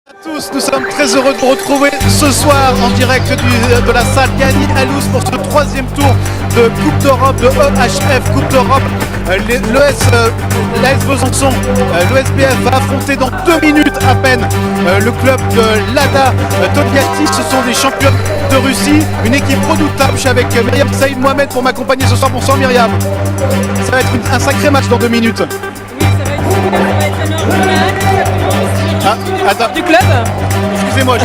Tous, nous sommes très heureux de vous retrouver ce soir en direct de la salle Gani Alous pour ce troisième tour de Coupe d'Europe, de EHF Coupe d'Europe. L'AS Besançon, l'ESBF va affronter dans 2 minutes à peine le club de Lada Togliatti. Ce sont des champions de Russie, une équipe redoutable. Je suis avec Myriam Saïd Mohamed pour m'accompagner ce soir. Bonsoir Myriam. Ça va être un sacré match dans 2 minutes. Oui, ça va être énorme. Attends. Du club. Excusez-moi,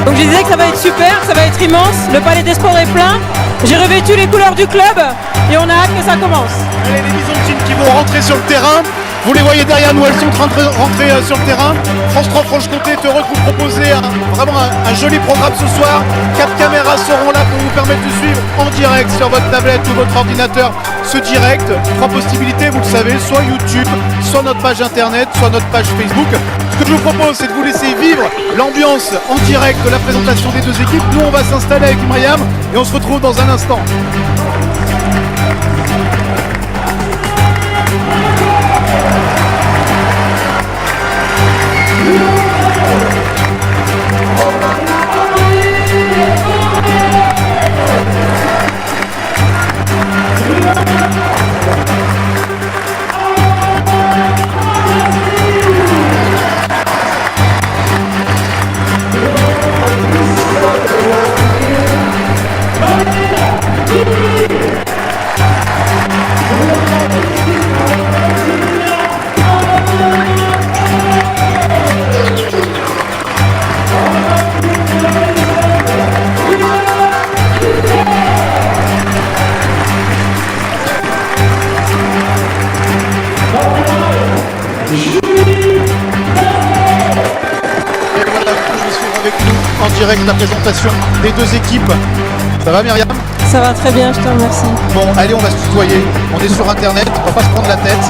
Donc je disais que ça va être super, ça va être immense. Le palais des sports est plein. J'ai revêtu les couleurs du club et on a hâte que ça commence. Allez, les Byzantines qui vont rentrer sur le terrain. Vous les voyez derrière nous, elles sont en train de rentrer sur le terrain. France 3 Franche-Comté est heureux de vous proposer vraiment un joli programme ce soir. 4 caméras seront là pour vous permettre de suivre en direct sur votre tablette ou votre ordinateur ce direct. 3 possibilités, vous le savez, soit YouTube, soit notre page internet, soit notre page Facebook. Ce que je vous propose, c'est de vous laisser vivre l'ambiance en direct de la présentation des 2 équipes. Nous, on va s'installer avec Myriam et on se retrouve dans un instant. En direct la présentation des 2 équipes. Ça va Myriam? Ça va très bien, je te remercie. Bon, allez, on va se tutoyer. On est sur internet, on va pas se prendre la tête.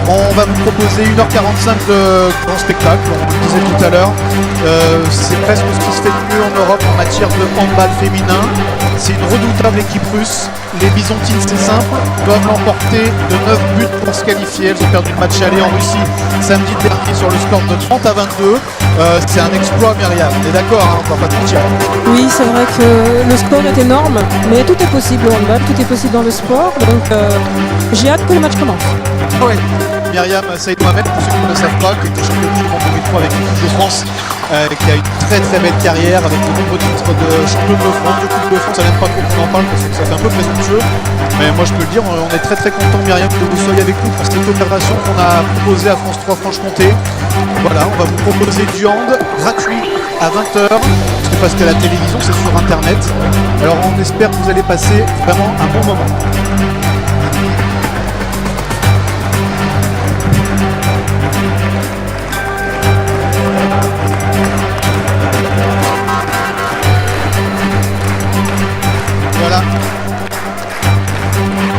On va vous proposer 1h45 de grand spectacle, on le disait tout à l'heure. C'est presque ce qui se fait de mieux en Europe en matière de handball féminin. C'est une redoutable équipe russe. Les Byzantines, c'est simple, doivent l'emporter de 9 buts pour se qualifier. Elles ont perdu le match aller en Russie samedi dernier sur le score de 30-22. C'est un exploit Myriam, on est d'accord, hein, on va pas te mentir. Oui, c'est vrai que le sport est énorme, mais tout est possible au handball, tout est possible dans le sport. Donc j'ai hâte que le match commence. Ah ouais. Myriam Saïd Mohamed, pour ceux qui ne le savent pas, qui était championne du monde en 2003 avec l'équipe de France, qui a une très très belle carrière avec de nombreux titres de championne de France, de Coupe de France. Ça n'aime pas trop qu'on en parle parce que ça fait un peu présomptueux. Mais moi je peux le dire, on est très très content Myriam que vous soyez avec nous pour cette opération qu'on a proposée à France 3 Franche-Comté. Voilà, on va vous proposer du hand gratuit à 20h. C'est parce que la télévision c'est sur internet. Alors on espère que vous allez passer vraiment un bon moment. Voilà.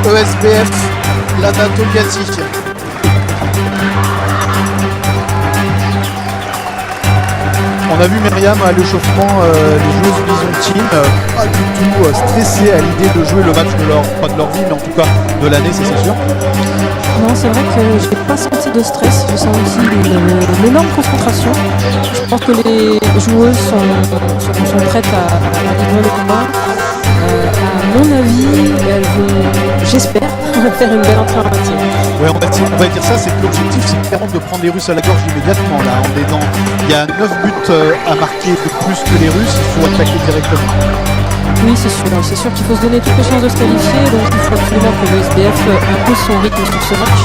ESBF, Lada Togliatti. On a vu Myriam à l'échauffement, les joueuses byzantines, pas du tout stressées à l'idée de jouer le match pas de leur vie, mais en tout cas de l'année, c'est sûr. Non, c'est vrai que je n'ai pas senti de stress, j'ai senti une énorme concentration. Je pense que les joueuses sont prêtes à livrer le combat. À mon avis, elles vont, j'espère, faire une belle entrée en matière. Ouais, on va dire ça, c'est que l'objectif, c'est clairement de prendre les Russes à la gorge immédiatement. Là, il y a 9 buts à marquer de plus que les Russes, il faut attaquer directement. Oui, c'est sûr qu'il faut se donner toutes les chances de se qualifier, donc il faut absolument que le SBF impose son rythme sur ce match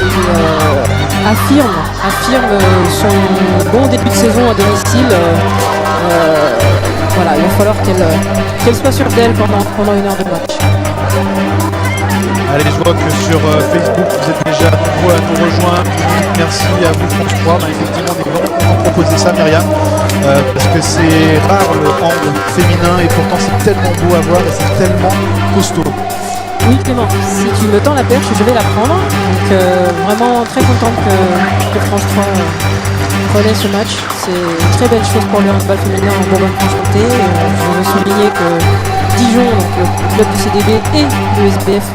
et affirme son bon début de saison à domicile. Voilà, il va falloir qu'elle soit sûre d'elle pendant 1 heure de match. Allez, je vois que sur Facebook, vous êtes déjà nombreux à nous rejoindre. Merci à vous, France 3. Effectivement, on est vraiment content de proposer ça, Myriam, parce que c'est rare le hand féminin et pourtant c'est tellement beau à voir et c'est tellement costaud. Oui, Clément, si tu me tends la perche, je vais la prendre. Donc, vraiment très contente que France 3 relaie ce match. C'est une très belle chose pour le handball féminin en Bourgogne-Franche-Comté. Je veux souligner que Dijon, donc le club du CDB et le SBF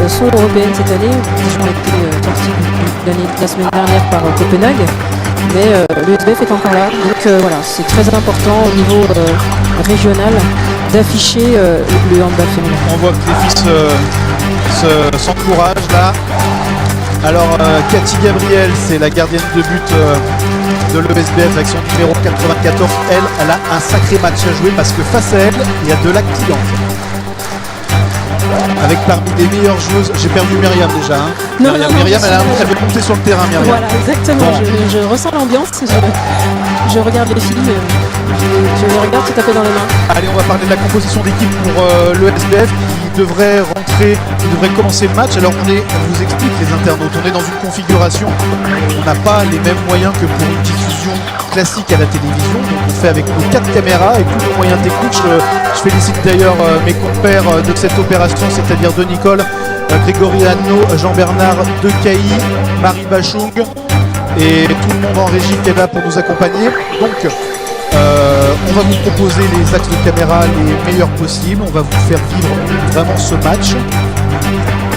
sont européennes cette année. Dijon a été sorti la semaine dernière par Copenhague. mais le SBF est encore là. Donc voilà, c'est très important au niveau régional d'afficher le handball féminin. On voit que les filles s'encouragent là. Alors Cathy Gabriel, c'est la gardienne de but de l'ESBF avec son numéro 94. Elle a un sacré match à jouer parce que face à elle, il y a de l'accident. Avec parmi les meilleures joueuses, j'ai perdu Myriam déjà. Hein. Non, Myriam, elle veut monter sur le terrain, Myriam. Voilà, exactement. Bon. Je ressens l'ambiance. Je regarde les filles. Je les regarde tout à fait dans les mains. Allez, on va parler de la composition d'équipe pour le SBF qui devrait rentrer, qui devrait commencer le match. Alors on vous explique les internautes, on est dans une configuration, on n'a pas les mêmes moyens que pour une diffusion classique à la télévision. Donc on fait avec nos 4 caméras et tous nos moyens techniques. Je félicite d'ailleurs mes compères de cette opération, c'est-à-dire de Nicole, Grégory Hanno, Jean-Bernard Decailly, Marie Bachung et tout le monde en régie qui est là pour nous accompagner. Donc on va vous proposer les axes de caméra les meilleurs possibles, on va vous faire vivre vraiment ce match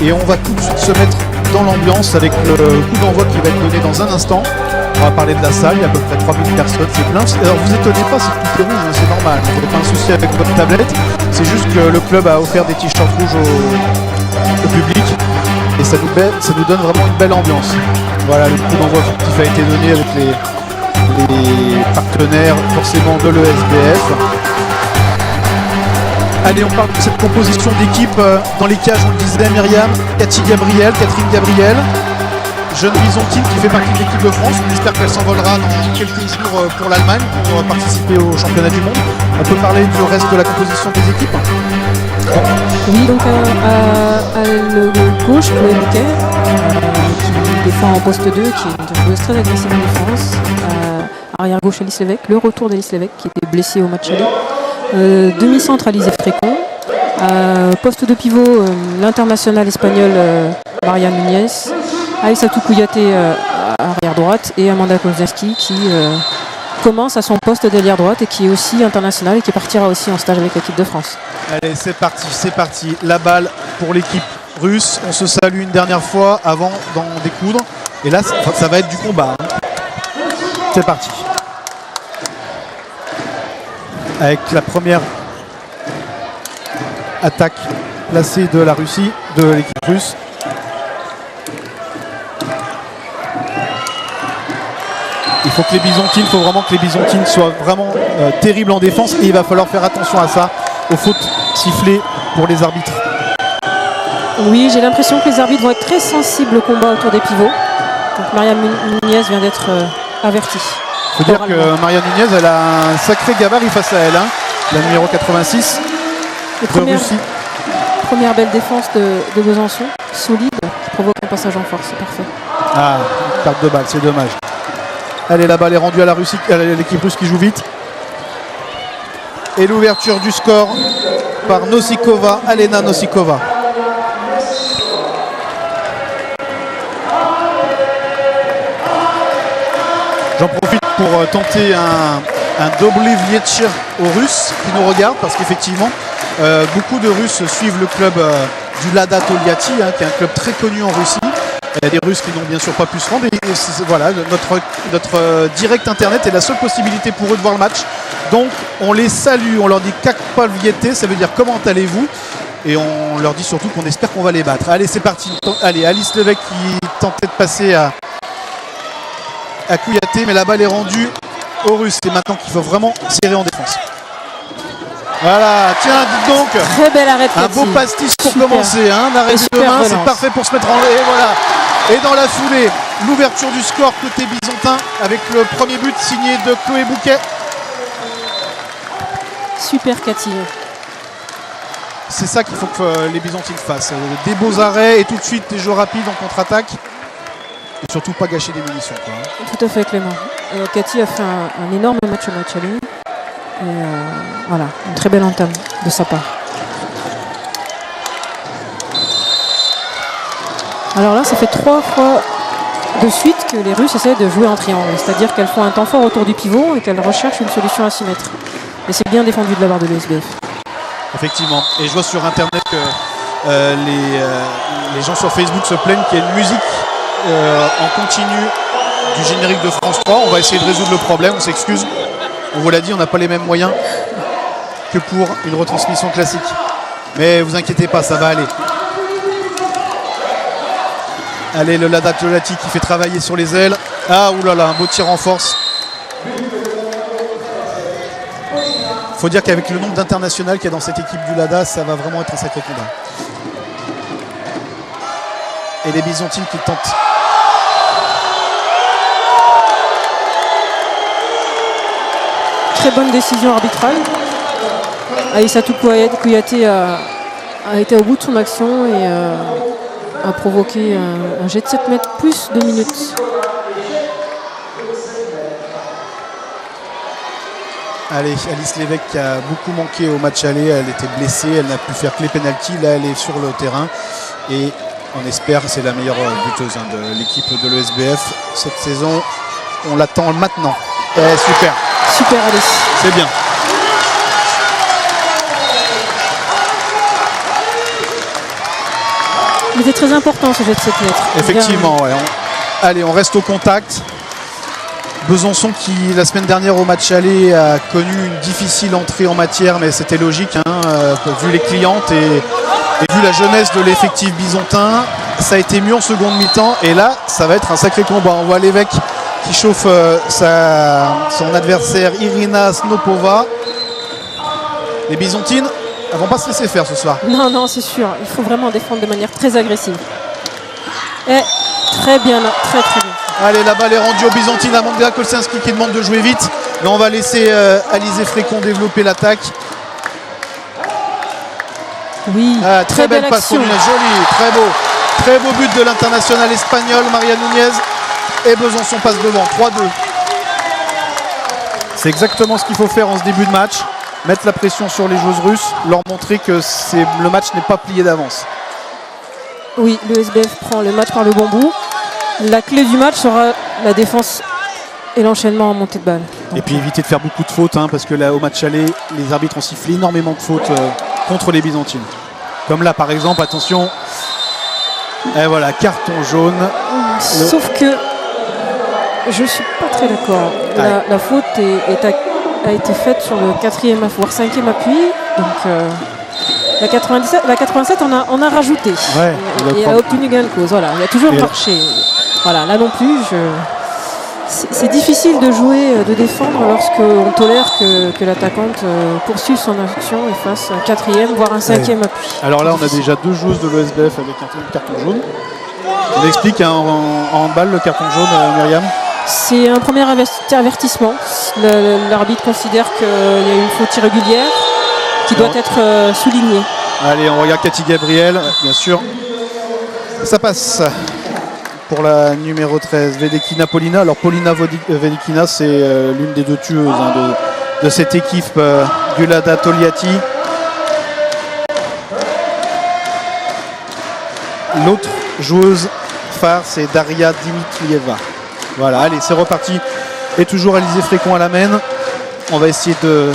et on va tout de suite se mettre dans l'ambiance avec le coup d'envoi qui va être donné dans un instant. On va parler de la salle, il y a à peu près 3000 personnes, c'est plein. Alors vous étonnez pas, c'est tout rouge, c'est normal, vous n'avez pas un souci avec votre tablette, c'est juste que le club a offert des t-shirts rouges au public et ça nous donne vraiment une belle ambiance. Voilà, le coup d'envoi fictif a été donné avec les partenaires forcément de l'ESBF. Allez, on parle de cette composition d'équipe dans les cages, on le disait, Myriam, Catherine Gabriel, jeune byzantine qui fait partie de l'équipe de France. On espère qu'elle s'envolera dans quelques jours pour l'Allemagne pour participer au championnat du monde. On peut parler du reste de la composition des équipes. Oui, donc à le gauche, Chloé Bouquet, qui défend en poste 2, qui est une joueuse très agressive en défense. Arrière gauche, Alice Lévesque, le retour d'Alice Lévesque qui était blessée au match aller. Demi-centre, Alizé Frécon. Poste de pivot, l'international espagnol Maria Nunez. Aïssatou Kouyaté arrière droite et Amanda Kozlowski qui commence à son poste d'ailière droite et qui est aussi international et qui partira aussi en stage avec l'équipe de France. Allez, c'est parti. La balle pour l'équipe russe. On se salue une dernière fois avant d'en découdre. Et là, ça va être du combat. Hein. C'est parti. Avec la première attaque placée de la Russie, de l'équipe russe. Il faut vraiment que les Byzantines soient vraiment terribles en défense et il va falloir faire attention à ça, aux fautes sifflées pour les arbitres. Oui, j'ai l'impression que les arbitres vont être très sensibles au combat autour des pivots. Donc Maria Nunez vient d'être avertie. Il faut dire que Maria Nunez, elle a un sacré gabarit face à elle, hein, la numéro 86 de Russie. Première belle défense de Besançon, solide, qui provoque un passage en force, c'est parfait. Ah, perte de balle, c'est dommage. Allez, la balle est rendue à la Russie, à l'équipe russe qui joue vite. Et l'ouverture du score par Nosikova, Alena Nosikova. J'en profite pour tenter un Doblivlietch aux Russes qui nous regardent parce qu'effectivement, beaucoup de Russes suivent le club du Lada Toliati, hein, qui est un club très connu en Russie. Il y a des Russes qui n'ont bien sûr pas pu se rendre. Et voilà, notre direct internet est la seule possibilité pour eux de voir le match. Donc on les salue, on leur dit Kak Palviete, ça veut dire comment allez-vous. Et on leur dit surtout qu'on espère qu'on va les battre. Allez, c'est parti. Allez, Alice Lévesque qui tentait de passer à Kouyaté, mais la balle est rendue aux Russes. C'est maintenant qu'il faut vraiment serrer en défense. Voilà, tiens, dites donc. Très bel arrêt de un beau pastis pour commencer, hein, un arrêt de main, c'est parfait pour se mettre en... Et voilà. Et dans la foulée, l'ouverture du score côté byzantin avec le premier but signé de Chloé Bouquet. Super Cathy. C'est ça qu'il faut que les Byzantines fassent. Des beaux arrêts et tout de suite des jeux rapides en contre-attaque. Et surtout pas gâcher des munitions, quoi. Tout à fait, Clément. Cathy a fait un énorme match au match aller. Et voilà, une très belle entame de sa part. Alors là, ça fait 3 fois de suite que les Russes essaient de jouer en triangle. C'est-à-dire qu'elles font un temps fort autour du pivot et qu'elles recherchent une solution à s'y mettre. Et c'est bien défendu de la part de l'ESBF. Effectivement. Et je vois sur internet que les gens sur Facebook se plaignent qu'il y a une musique en continu du générique de France 3. On va essayer de résoudre le problème, on s'excuse. On vous l'a dit, on n'a pas les mêmes moyens que pour une retransmission classique. Mais vous inquiétez pas, ça va aller. Allez, le Lada Togliatti qui fait travailler sur les ailes. Ah, oulala, un beau tir en force. Faut dire qu'avec le nombre d'internationales qu'il y a dans cette équipe du Lada, ça va vraiment être un sacré combat. Et les Byzantines qui tentent. Très bonne décision arbitrale. Aïssatou Kouyaté a été au bout de son action et a provoqué un jet de 7 mètres plus 2 minutes. Allez, Alice Lévesque qui a beaucoup manqué au match aller, elle était blessée, elle n'a pu faire que les pénaltys, là elle est sur le terrain et on espère, c'est la meilleure buteuse de l'équipe de l'ESBF cette saison, on l'attend maintenant. Super. Super Alice. C'est bien. Il était très important ce jet de 7 mètres. Effectivement, ouais. Allez, on reste au contact. Besançon qui, la semaine dernière au match aller, a connu une difficile entrée en matière, mais c'était logique, vu les clientes et vu la jeunesse de l'effectif byzantin. Ça a été mieux en seconde mi-temps et là, ça va être un sacré combat. On voit Lévesque qui chauffe son adversaire Irina Snopova. Les Byzantines ne vont pas se laisser faire ce soir. Non, non, c'est sûr. Il faut vraiment défendre de manière très agressive. Et très bien, très bien. Allez, la balle est rendue aux Byzantines. Amanda Kolczynski qui demande de jouer vite. Mais on va laisser Alizé Frécon développer l'attaque. Oui, très belle passe, jolie, très beau but de l'international espagnol Maria Nunez. Et Besançon passe devant, 3-2. C'est exactement ce qu'il faut faire en ce début de match. Mettre la pression sur les joueuses russes, leur montrer que le match n'est pas plié d'avance. Oui, le SBF prend le match par le bon bout. La clé du match sera la défense et l'enchaînement en montée de balle. Et puis éviter de faire beaucoup de fautes, parce que là au match aller, les arbitres ont sifflé énormément de fautes contre les Byzantines. Comme là par exemple, attention, et voilà, carton jaune. Sauf que je suis pas très d'accord. La faute a été faite sur le 4e voire 5e appui. Donc la 87 on a rajouté. Ouais, et elle a obtenu gain de cause. Voilà, il y a toujours marché. Voilà, là non plus, c'est difficile de jouer, de défendre lorsqu'on tolère que l'attaquante poursuive son action et fasse un 4e, voire un 5e appui. Alors là, on a déjà 2 joueuses de l'ESBF avec un carton jaune. On explique en handball le carton jaune, Myriam. C'est un premier avertissement. L'arbitre considère qu'il y a une faute irrégulière qui doit être soulignée. Allez, on regarde Cathy Gabriel, bien sûr. Ça passe pour la numéro 13, Vedekina Polina. Alors Polina Vedekina, c'est l'une des 2 tueuses de cette équipe du Lada Togliatti. L'autre joueuse phare, c'est Daria Dimitrieva. Voilà, allez, c'est reparti. Et toujours Alizé Frécon à la main. On va essayer de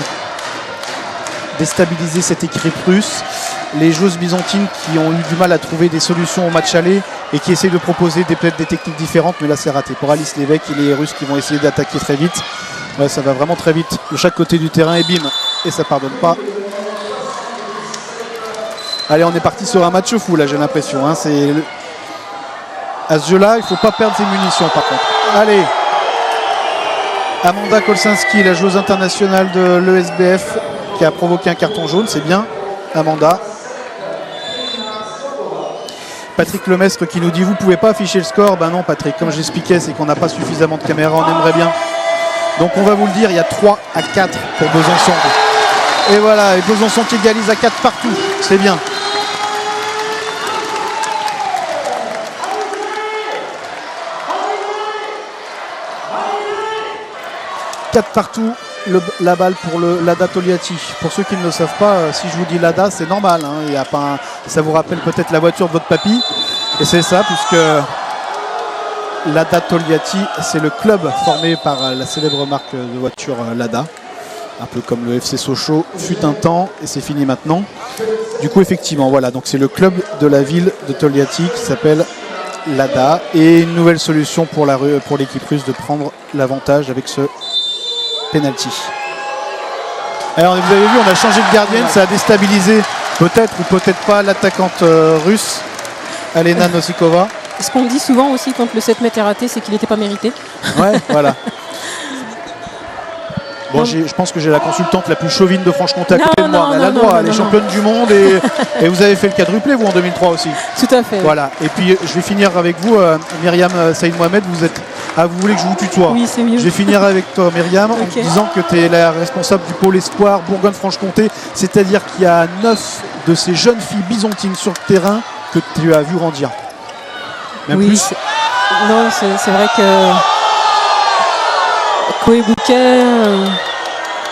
déstabiliser cette équipe russe. Les joueuses byzantines qui ont eu du mal à trouver des solutions au match aller et qui essayent de proposer des techniques différentes, mais là c'est raté. Pour Alice Lévesque et les Russes qui vont essayer d'attaquer très vite. Ouais, ça va vraiment très vite de chaque côté du terrain et bim, et ça pardonne pas. Allez, on est parti sur un match fou là, j'ai l'impression. À ce jeu-là, il ne faut pas perdre ses munitions par contre. Allez, Amanda Kolczynski, la joueuse internationale de l'ESBF, qui a provoqué un carton jaune, c'est bien. Amanda. Patrick Lemestre qui nous dit vous pouvez pas afficher le score. Ben non Patrick, comme je l'expliquais, c'est qu'on n'a pas suffisamment de caméras, on aimerait bien. Donc on va vous le dire, il y a 3-4 pour Besançon. Et voilà, et Besançon qui égalise à 4 partout, c'est bien. Partout, la balle pour le Lada Togliatti. Pour ceux qui ne le savent pas, si je vous dis Lada, c'est normal. Il y a pas ça vous rappelle peut-être la voiture de votre papy. Et c'est ça, puisque Lada Togliatti, c'est le club formé par la célèbre marque de voiture Lada. Un peu comme le FC Sochaux fut un temps, et c'est fini maintenant. Du coup, effectivement, voilà. Donc c'est le club de la ville de Togliatti qui s'appelle l'ADA. Et une nouvelle solution pour l'équipe russe de prendre l'avantage avec ce penalty. Alors vous avez vu, on a changé de gardienne, ça a déstabilisé peut-être ou peut-être pas l'attaquante russe, Alena Nosikova. Ce qu'on dit souvent aussi quand le 7 mètres est raté, c'est qu'il n'était pas mérité. Ouais, voilà. Bon, je pense que j'ai la consultante la plus chauvine de Franche-Comté à côté de moi. Elle a le droit, elle est championne du monde et vous avez fait le quadruplé, vous, en 2003 aussi. Tout à fait. Voilà. Et puis, je vais finir avec vous, Myriam Saïd Mohamed. Vous voulez que je vous tutoie? Oui, c'est mieux. Je vais finir avec toi, Myriam, en disant que tu es la responsable du pôle espoir Bourgogne-Franche-Comté. C'est-à-dire qu'il y a 9 de ces jeunes filles byzantines sur le terrain que tu as vu grandir. Même oui, plus. Non, c'est vrai que Chloé Bouquet,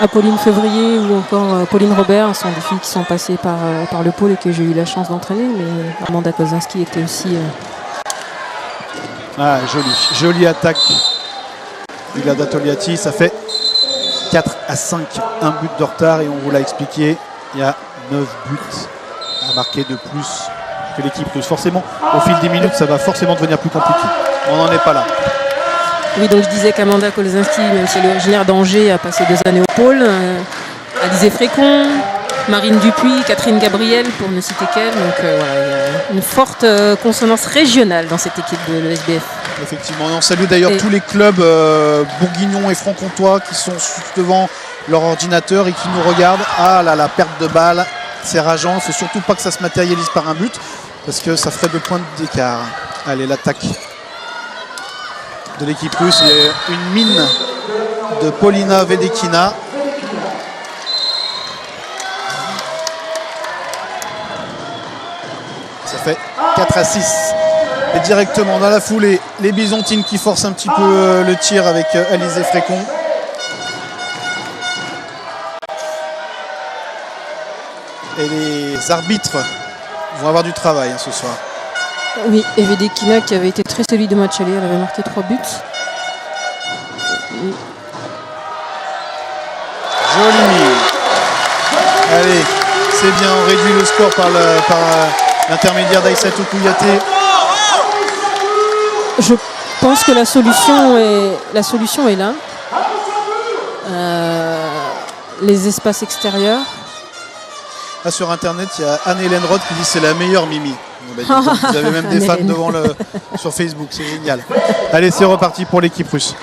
Apolline Février ou encore Pauline Robert sont des filles qui sont passées par le pôle et que j'ai eu la chance d'entraîner, mais Amanda Kozinski était aussi... Ah, jolie attaque d'Ilada Togliatti. Ça fait 4-5, un but de retard et on vous l'a expliqué, il y a 9 buts à marquer de plus que l'équipe russe. Forcément, au fil des minutes, ça va forcément devenir plus compliqué. On n'en est pas là. Oui, donc je disais qu'Amanda Kozinski, même si elle est originaire d'Angers, a passé 2 années au pôle. Alizé Frécon, Marine Dupuis, Catherine Gabriel, pour ne citer qu'elle. Donc voilà, il y a une forte consonance régionale dans cette équipe de l'ESBF. Effectivement, on salue d'ailleurs tous les clubs bourguignons et franc-comtois qui sont devant leur ordinateur et qui nous regardent. Ah là, la perte de balle, c'est rageant. Il ne faut surtout pas que ça se matérialise par un but parce que ça ferait 2 points d'écart. Allez, l'attaque de l'équipe russe et une mine de Paulina Vedekina. Ça fait 4-6. Et directement dans la foulée, les Byzantines qui forcent un petit peu le tir avec Alizé Frécon. Et les arbitres vont avoir du travail ce soir. Oui, et Vedekina qui avait été très solide au match aller, elle avait marqué 3 buts. Joli. Allez, c'est bien, on réduit le score par l'intermédiaire d'Aïssatou Kouyaté. Je pense que la solution est là. Les espaces extérieurs. Là, sur internet, il y a Anne-Hélène Roth qui dit c'est la meilleure Mimi. Vous avez même des fans devant sur Facebook, c'est génial. Allez, c'est reparti pour l'équipe russe.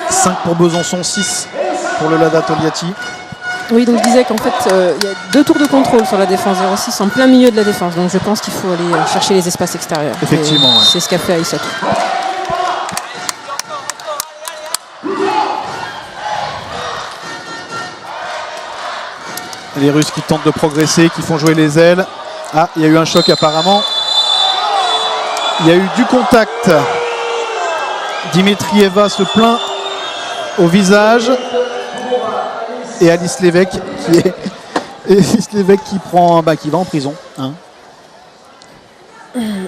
5 pour Besançon, 6 pour le Lada Togliatti. Oui, donc je disais qu'en fait, il y a 2 tours de contrôle sur la défense 06 en plein milieu de la défense. Donc je pense qu'il faut aller chercher les espaces extérieurs. Effectivement. Ouais. C'est ce qu'a fait Aïssatou. Les Russes qui tentent de progresser, qui font jouer les ailes. Ah, il y a eu un choc apparemment. Il y a eu du contact. Dimitrieva se plaint au visage. Et Alice Lévesque qui prend, qui va en prison. Hein.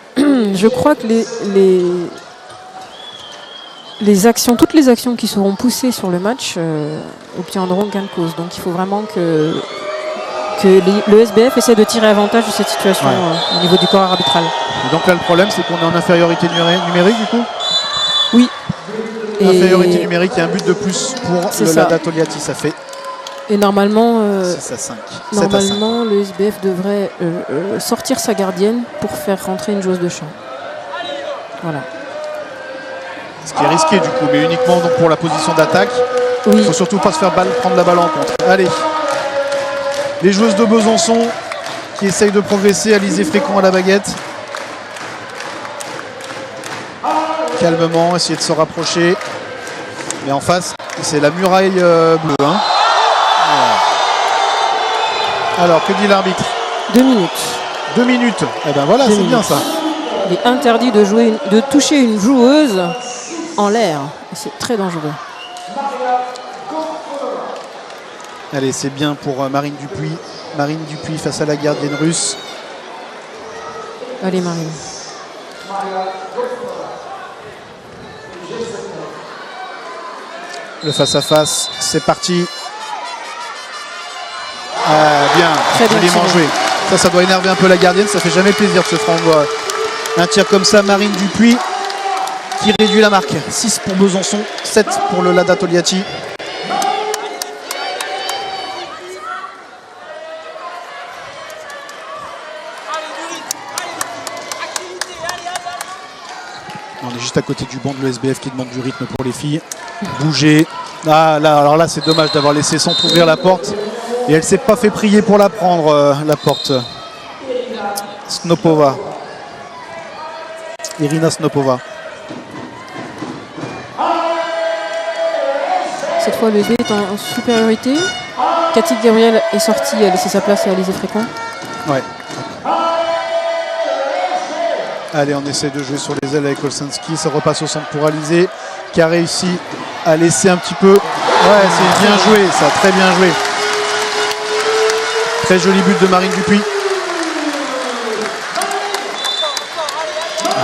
Je crois que les actions, toutes les actions qui seront poussées sur le match obtiendront gain de cause. Donc il faut vraiment que le SBF essaie de tirer avantage de cette situation au niveau du corps arbitral. Et donc là, le problème, c'est qu'on est en infériorité numérique du coup. Oui. Infériorité numérique, il y a un but de plus pour le Lada Togliatti, ça fait. Et normalement, 6 à 5. Normalement, le SBF devrait sortir sa gardienne pour faire rentrer une joueuse de champ. Voilà. Ce qui est risqué du coup, mais uniquement donc pour la position d'attaque. Oui. Il ne faut surtout pas se faire prendre la balle en contre. Allez. Les joueuses de Besançon qui essayent de progresser. Alizé Frécon à la baguette. Calmement, essayer de se rapprocher. Mais en face, c'est la muraille bleue. Hein. Alors, que dit l'arbitre? 2 minutes. 2 minutes. Eh ben voilà, c'est bien ça. Il est interdit de toucher une joueuse en l'air. C'est très dangereux. Allez, c'est bien pour Marine Dupuis. Marine Dupuis face à la gardienne russe. Allez, Marine. Le face-à-face, c'est parti. Bien, très bien joué. Ça doit énerver un peu la gardienne. Ça fait jamais plaisir de se prendre Un tir comme ça, Marine Dupuis qui réduit la marque. 6 pour Besançon, 7 pour le Lada Togliatti. On est juste à côté du banc de l'ESBF qui demande du rythme pour les filles. Bouger. Ah, là, alors là, c'est dommage d'avoir laissé s'entrouvrir la porte. Et elle s'est pas fait prier pour la prendre, la porte. Snopova. Irina Snopova. Cette fois, le SB est en supériorité. Cathy Gabriel est sortie, elle a laissé sa place à Alizé Fréquent. Ouais. Allez, on essaie de jouer sur les ailes avec Olszewski. Ça repasse au centre pour Alizé, qui a réussi à laisser un petit peu. Ouais, c'est bien joué, ça, très bien joué. Très joli but de Marine Dupuis.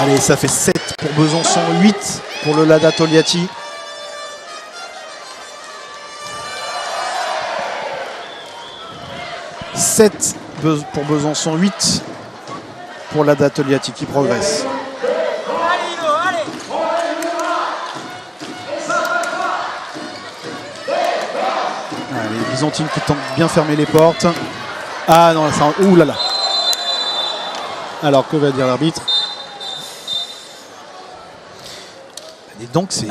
Allez, ça fait 7 pour Besançon, 8 pour le Lada Togliatti. « 7 pour Besançon, 8 pour Lada Togliatti qui progresse. » Allez, Byzantine qui tente de bien fermer les portes. Ah non, ça... Ouh là là. Alors, que va dire l'arbitre? Et donc, c'est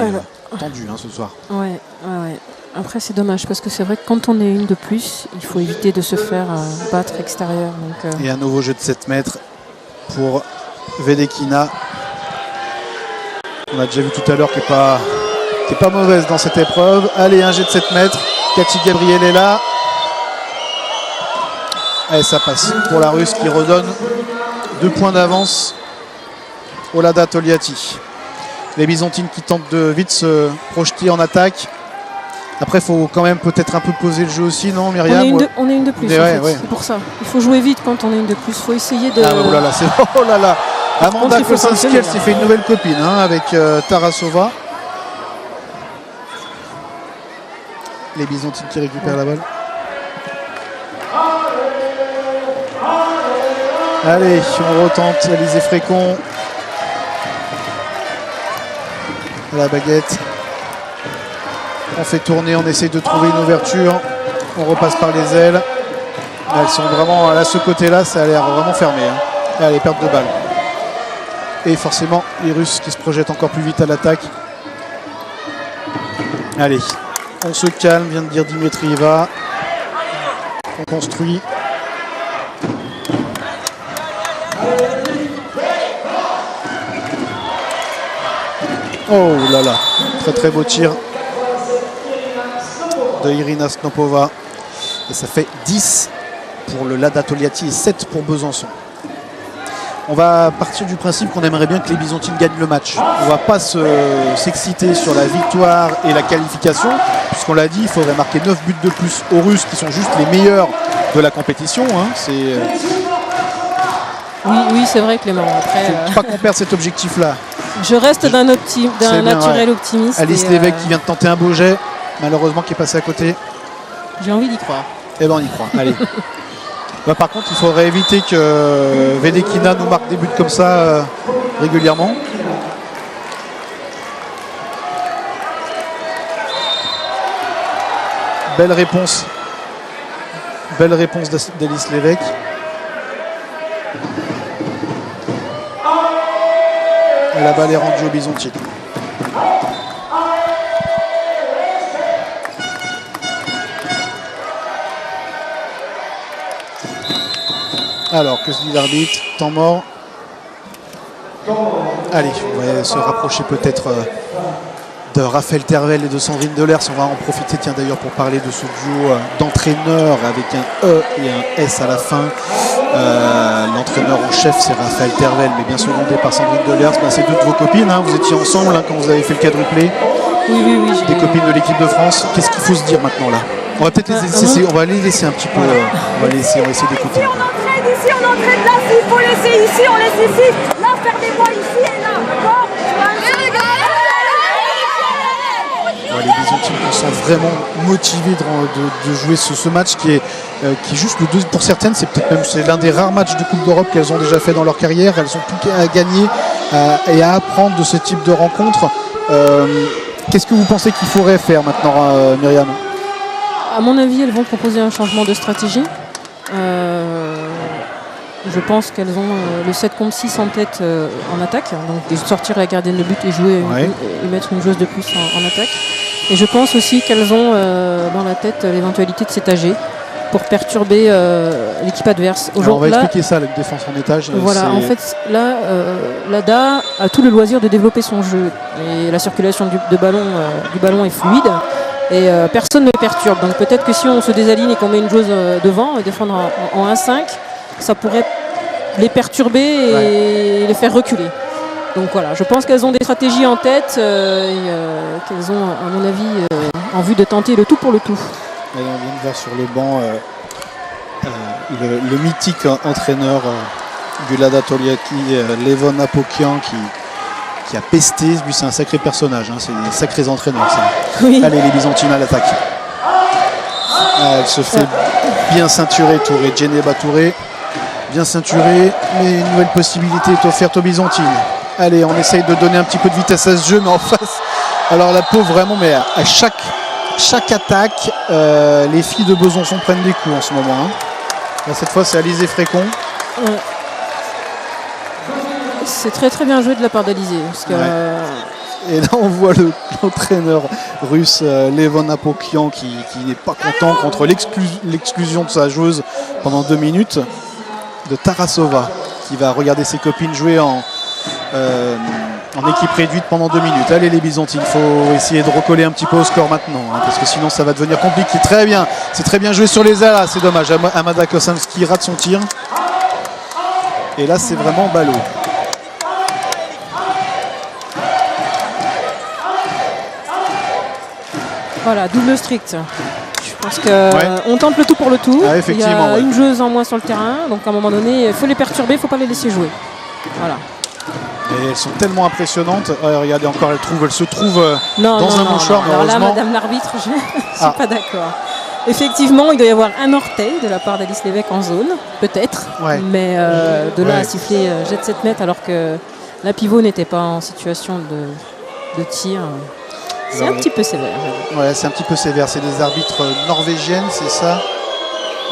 tendu hein, ce soir. Ouais. Après, c'est dommage parce que c'est vrai que quand on est une de plus, il faut éviter de se faire battre extérieur. Donc, Et un nouveau jeu de 7 mètres pour Vedekina. On a déjà vu tout à l'heure qu'elle n'est pas mauvaise dans cette épreuve. Allez, un jet de 7 mètres. Cathy Gabriel est là. Et ça passe pour la Russe qui redonne 2 points d'avance au Lada Togliatti. Les Byzantines qui tentent de vite se projeter en attaque. Après, il faut quand même peut-être un peu poser le jeu aussi, non, Myriam? On est une de plus, ouais. C'est pour ça. Il faut jouer vite quand on est une de plus. Il faut essayer de... Ah, oh là là, c'est... Oh là là. Amanda Kolczynski, elle s'est fait une nouvelle copine hein, avec Tarasova. Les Byzantines qui récupèrent la balle. Allez, on retente. Alizé Fréquent. La baguette. On fait tourner, on essaye de trouver une ouverture. On repasse par les ailes. Elles sont vraiment à ce côté-là, ça a l'air vraiment fermé. Hein. Allez, perte de balle. Et forcément, les Russes qui se projettent encore plus vite à l'attaque. Allez, on se calme, vient de dire Dimitrieva. On construit. Oh là là, très très beau tir de Irina Snopova. Et ça fait 10 pour le Lada Togliatti et 7 pour Besançon. On va partir du principe qu'on aimerait bien que les Byzantines gagnent le match. On ne va pas s'exciter sur la victoire et la qualification, puisqu'on l'a dit, il faudrait marquer 9 buts de plus aux Russes qui sont juste les meilleurs de la compétition. Hein. Oui, c'est vrai, Clément. Après, faut pas qu'on perde cet objectif-là. Je reste d'un naturel optimiste. Alice Lévesque qui vient de tenter un beau jet, malheureusement qui est passé à côté. J'ai envie d'y croire. Eh ben on y croit, allez. Bah, par contre, il faudrait éviter que Vedekina nous marque des buts comme ça régulièrement. Belle réponse d'Alice Lévesque. Et la balle est rendue aux Byzantines. Alors, que se dit l'arbitre? Temps mort. Allez, on va se rapprocher peut-être de Raphaël Tervel et de Sandrine Delers. On va en profiter, tiens d'ailleurs, pour parler de ce duo d'entraîneurs avec un E et un S à la fin. L'entraîneur en chef, c'est Raphaël Tervel, mais bien secondé par Sandrine Delers. Ben, c'est deux de vos copines, hein. Vous étiez ensemble hein, quand vous avez fait le quadruplé. Oui. Des copines de l'équipe de France. Qu'est-ce qu'il faut se dire maintenant là? On va peut-être on va les laisser un petit peu. On va essayer d'écouter. Si on entraîne ici, on entraîne là. S'il faut laisser ici, on laisse ici. Là, faire des points ici et là. D'accord? Les Byzantines concentrent vraiment motivées de jouer ce match qui est juste le deuxième. Pour certaines, c'est l'un des rares matchs de Coupe d'Europe qu'elles ont déjà fait dans leur carrière. Elles ont tout à gagner et à apprendre de ce type de rencontre. Qu'est-ce que vous pensez qu'il faudrait faire maintenant, Myriam? À mon avis, elles vont proposer un changement de stratégie. Je pense qu'elles ont le 7 contre 6 en tête en attaque. Donc sortir la gardienne de but et jouer et mettre une joueuse de plus en attaque. Et je pense aussi qu'elles ont dans la tête l'éventualité de s'étager pour perturber l'équipe adverse. On va expliquer ça, la défense en étage. Voilà, en fait, là, l'ADA a tout le loisir de développer son jeu. Et la circulation du ballon est fluide. Et personne ne le perturbe. Donc peut-être que si on se désaligne et qu'on met une joueuse devant et défendre en 1-5, ça pourrait les perturber et les faire reculer. Donc voilà, je pense qu'elles ont des stratégies en tête et qu'elles ont, à mon avis, en vue de tenter le tout pour le tout. Et on vient de voir sur le banc le mythique entraîneur du Lada Togliatti, Levon Apokian, qui a pesté. Lui, c'est un sacré personnage, hein, c'est des sacrés entraîneurs. Ça. Oui. Allez, les Byzantines à l'attaque. Elle se fait bien ceinturer, Touré, Djeneba Touré. Bien ceinturé, mais une nouvelle possibilité est offerte aux Byzantines. Allez, on essaye de donner un petit peu de vitesse à ce jeu, mais en face, alors la pauvre vraiment, mais à chaque attaque, les filles de Besançon prennent des coups en ce moment. Hein. Là, cette fois, c'est Alizé Frécon. C'est très très bien joué de la part d'Alizé. Et là, on voit l'entraîneur russe Levon Apokian qui n'est pas content contre l'exclusion de sa joueuse pendant 2 minutes. De Tarasova qui va regarder ses copines jouer en équipe réduite pendant 2 minutes. Allez les Byzantines, il faut essayer de recoller un petit peu au score maintenant hein, parce que sinon ça va devenir compliqué. Très bien, c'est très bien joué sur les ailes, c'est dommage. Amanda Kosanski rate son tir et là c'est vraiment ballot. Voilà, double strict. Je pense qu'on tente le tout pour le tout. Ah, il y a une joueuse en moins sur le terrain, donc à un moment donné, il faut les perturber, il ne faut pas les laisser jouer. Voilà. Et elles sont tellement impressionnantes. Regardez encore, elle se trouve dans un mouchoir. Alors là, Madame l'arbitre, je ne suis pas d'accord. Effectivement, il doit y avoir un orteil de la part d'Alice Lévesque en zone, peut-être. Ouais. Mais de là à siffler jet de 7 mètres alors que la pivot n'était pas en situation de tir. C'est un petit peu sévère. Ouais, c'est un petit peu sévère. C'est des arbitres norvégiennes, c'est ça,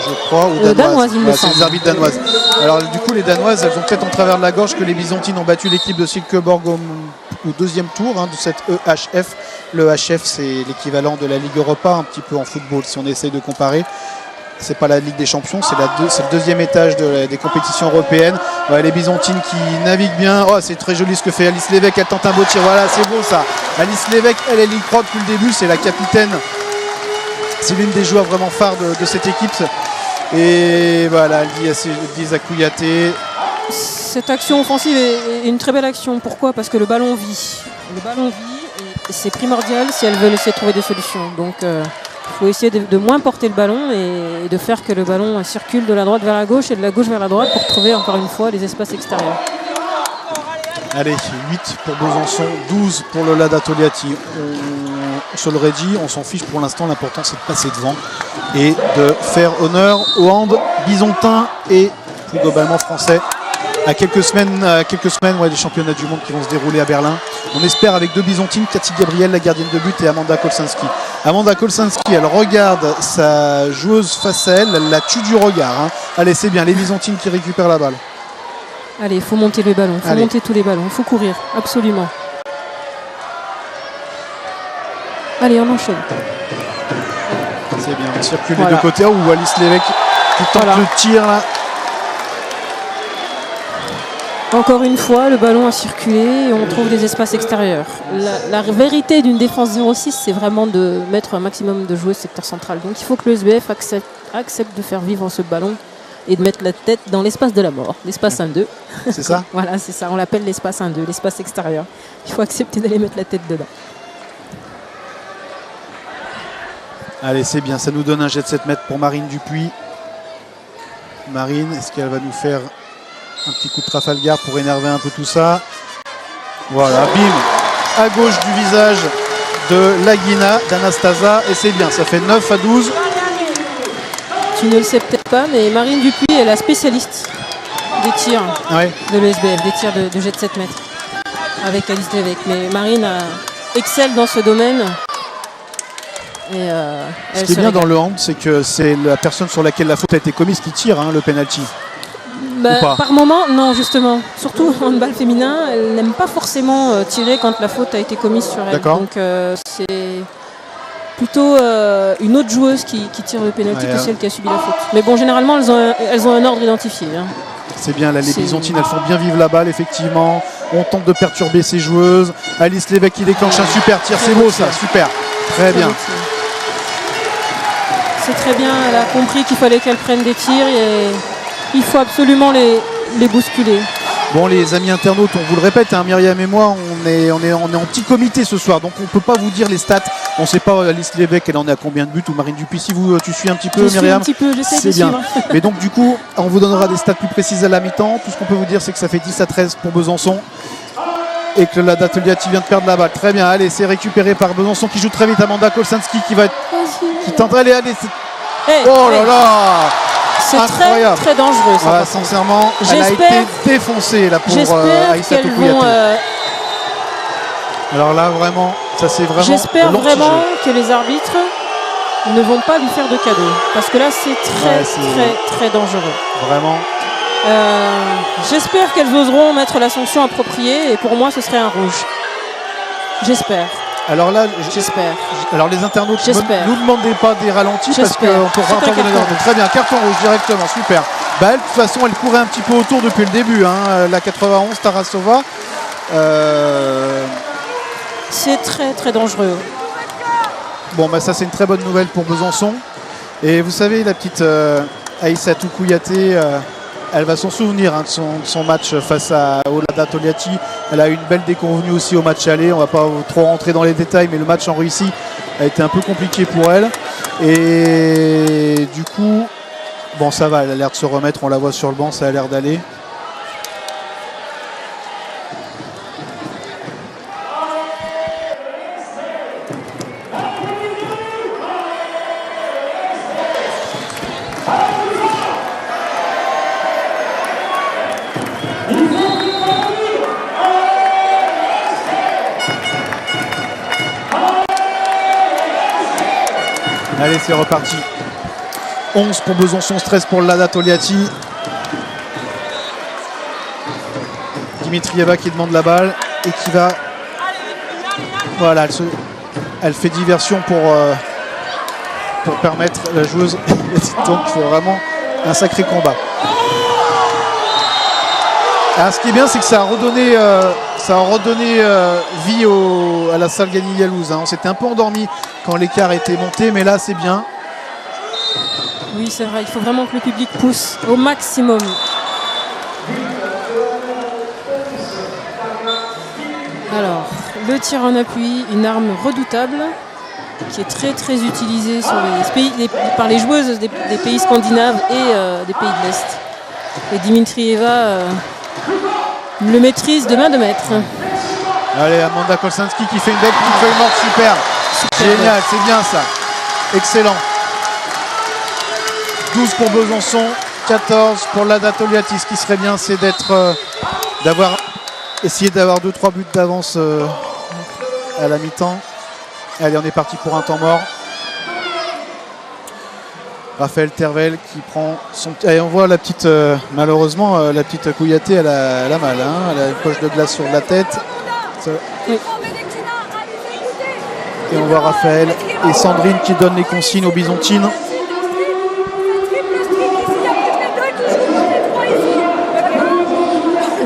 je crois, ou danoises, il me semble. C'est des arbitres danoises. Alors du coup, les danoises, elles ont peut-être en travers de la gorge que les Byzantines ont battu l'équipe de Silkeborg au deuxième tour de cette EHF. Le EHF, c'est l'équivalent de la Ligue Europa, un petit peu en football, si on essaye de comparer. C'est pas la Ligue des Champions, c'est le deuxième étage des compétitions européennes. Ouais, les Byzantines qui naviguent bien. Oh, c'est très joli ce que fait Alice Lévesque. Elle tente un beau tir. Voilà, c'est beau ça. Alice Lévesque, elle y croit depuis le début. C'est la capitaine. C'est l'une des joueurs vraiment phares de cette équipe. Et voilà, elle dit à Kouyaté. Cette action offensive est une très belle action. Pourquoi? Parce que le ballon vit. Le ballon vit et c'est primordial si elle veut essayer de trouver des solutions. Donc il faut essayer de moins porter le ballon et de faire que le ballon circule de la droite vers la gauche et de la gauche vers la droite pour trouver encore une fois les espaces extérieurs. Allez, 8 pour Besançon, 12 pour le Lada Togliatti. On se l'aurait dit, on s'en fiche pour l'instant. L'important c'est de passer devant et de faire honneur au hand byzantin et plus globalement français. À quelques semaines des championnats du monde qui vont se dérouler à Berlin. On espère avec 2 Byzantines, Cathy Gabriel, la gardienne de but, et Amanda Kolsanski. Amanda Kolsanski, elle regarde sa joueuse face à elle la tue du regard. Hein. Allez, c'est bien, les Byzantines qui récupèrent la balle. Allez, il faut monter les ballons, il faut monter tous les ballons, il faut courir, absolument. Allez, on enchaîne. C'est bien, on circule les deux côtés. Où Alice Lévesque qui tente le tir là. Encore une fois, le ballon a circulé et on trouve des espaces extérieurs. La vérité d'une défense 0-6, c'est vraiment de mettre un maximum de joueurs secteur central. Donc il faut que le SBF accepte de faire vivre ce ballon et de mettre la tête dans l'espace de la mort, l'espace 1-2. C'est ça. Voilà, c'est ça, on l'appelle l'espace 1-2, l'espace extérieur. Il faut accepter d'aller mettre la tête dedans. Allez, c'est bien, ça nous donne un jet de 7 mètres pour Marine Dupuis. Marine, est-ce qu'elle va nous faire un petit coup de Trafalgar pour énerver un peu tout ça? Voilà, bim, à gauche du visage de Lagina, d'Anastasia, et c'est bien, ça fait 9-12. Tu ne le sais peut-être pas, mais Marine Dupuis est la spécialiste des tirs de l'ESBF, des tirs de jet de 7 mètres avec Alice Lévesque. Mais Marine excelle dans ce domaine. Et, ce qui est bien dans le hand, c'est que c'est la personne sur laquelle la faute a été commise qui tire le penalty. Par moment, non, justement. Surtout en handball féminin, elle n'aime pas forcément tirer quand la faute a été commise sur elle. Donc c'est plutôt une autre joueuse qui tire le penalty que celle qui a subi la faute. Mais bon, généralement, elles ont un ordre identifié. C'est bien, là, les Byzantines, elles font bien vivre la balle, effectivement. On tente de perturber ces joueuses. Alice Lévesque qui déclenche un super tir, c'est beau ça, super. Très bien. C'est très bien, elle a compris qu'il fallait qu'elle prenne des tirs et il faut absolument les bousculer. Bon, les amis internautes, on vous le répète, Myriam et moi, on est en petit comité ce soir, donc on ne peut pas vous dire les stats. On ne sait pas Alice Lévesque, elle en est à combien de buts, ou Marine Dupuis. Si tu suis un petit peu, Myriam, c'est bien. Mais donc du coup, on vous donnera des stats plus précises à la mi-temps. Tout ce qu'on peut vous dire, c'est que ça fait 10-13 pour Besançon. Et que la Togliatti vient de perdre la balle. Très bien, allez, c'est récupéré par Besançon qui joue très vite. Amanda Kolczynski qui va être. Qui tente. Allez. Oh là là! C'est très très dangereux ça. Voilà, sincèrement, elle a été défoncée là pour Aïssa Togliatti. Alors là, vraiment, ça c'est vraiment. J'espère vraiment que les arbitres ne vont pas lui faire de cadeau. Parce que là, c'est très dangereux. Vraiment. J'espère qu'elles oseront mettre la sanction appropriée et pour moi ce serait un rouge. J'espère. Alors là, j'espère. Alors les internautes, ne nous demandez pas des ralentis parce qu'on peut entendre les ordres. Très bien, carton rouge directement, super. Elle, de toute façon, elle courait un petit peu autour depuis le début, la 91, Tarasova. C'est très dangereux. Bon, ça c'est une très bonne nouvelle pour Besançon. Et vous savez, la petite Aïssa Togliatti, elle va s'en souvenir de son match face à Olada Togliatti. Elle a eu une belle déconvenue aussi au match aller. On ne va pas trop rentrer dans les détails, mais le match en Russie a été un peu compliqué pour elle. Et du coup, bon, ça va, elle a l'air de se remettre. On la voit sur le banc, ça a l'air d'aller. Allez, c'est reparti. 11 pour Besançon, 13 pour Lada Togliatti. Dimitrieva qui demande la balle et qui va... Voilà, elle fait diversion pour permettre la joueuse. Donc c'est vraiment un sacré combat. Alors, ce qui est bien, c'est que ça a redonné vie à la salle Gagny-Yalouz. On s'était un peu endormi quand l'écart était monté, mais là c'est bien. Oui, c'est vrai, il faut vraiment que le public pousse au maximum. Alors, le tir en appui, une arme redoutable qui est très utilisée sur par les joueuses des pays scandinaves et des pays de l'Est. Et Dimitrieva le maîtrise de main de maître. Allez, Amanda Kolczynski qui fait une belle petite feuille morte, super. Génial, c'est bien ça. Excellent. 12 pour Besançon, 14 pour Lada Togliatti. Ce qui serait bien, c'est essayer d'avoir 2-3 buts d'avance à la mi-temps. Allez, on est parti pour un temps mort. Raphaël Tervel qui prend son... Allez, on voit la petite... malheureusement, la petite Kouyaté, elle a mal. Elle a une poche de glace sur la tête. Oui. Et on voit Raphaël et Sandrine qui donnent les consignes aux Byzantines.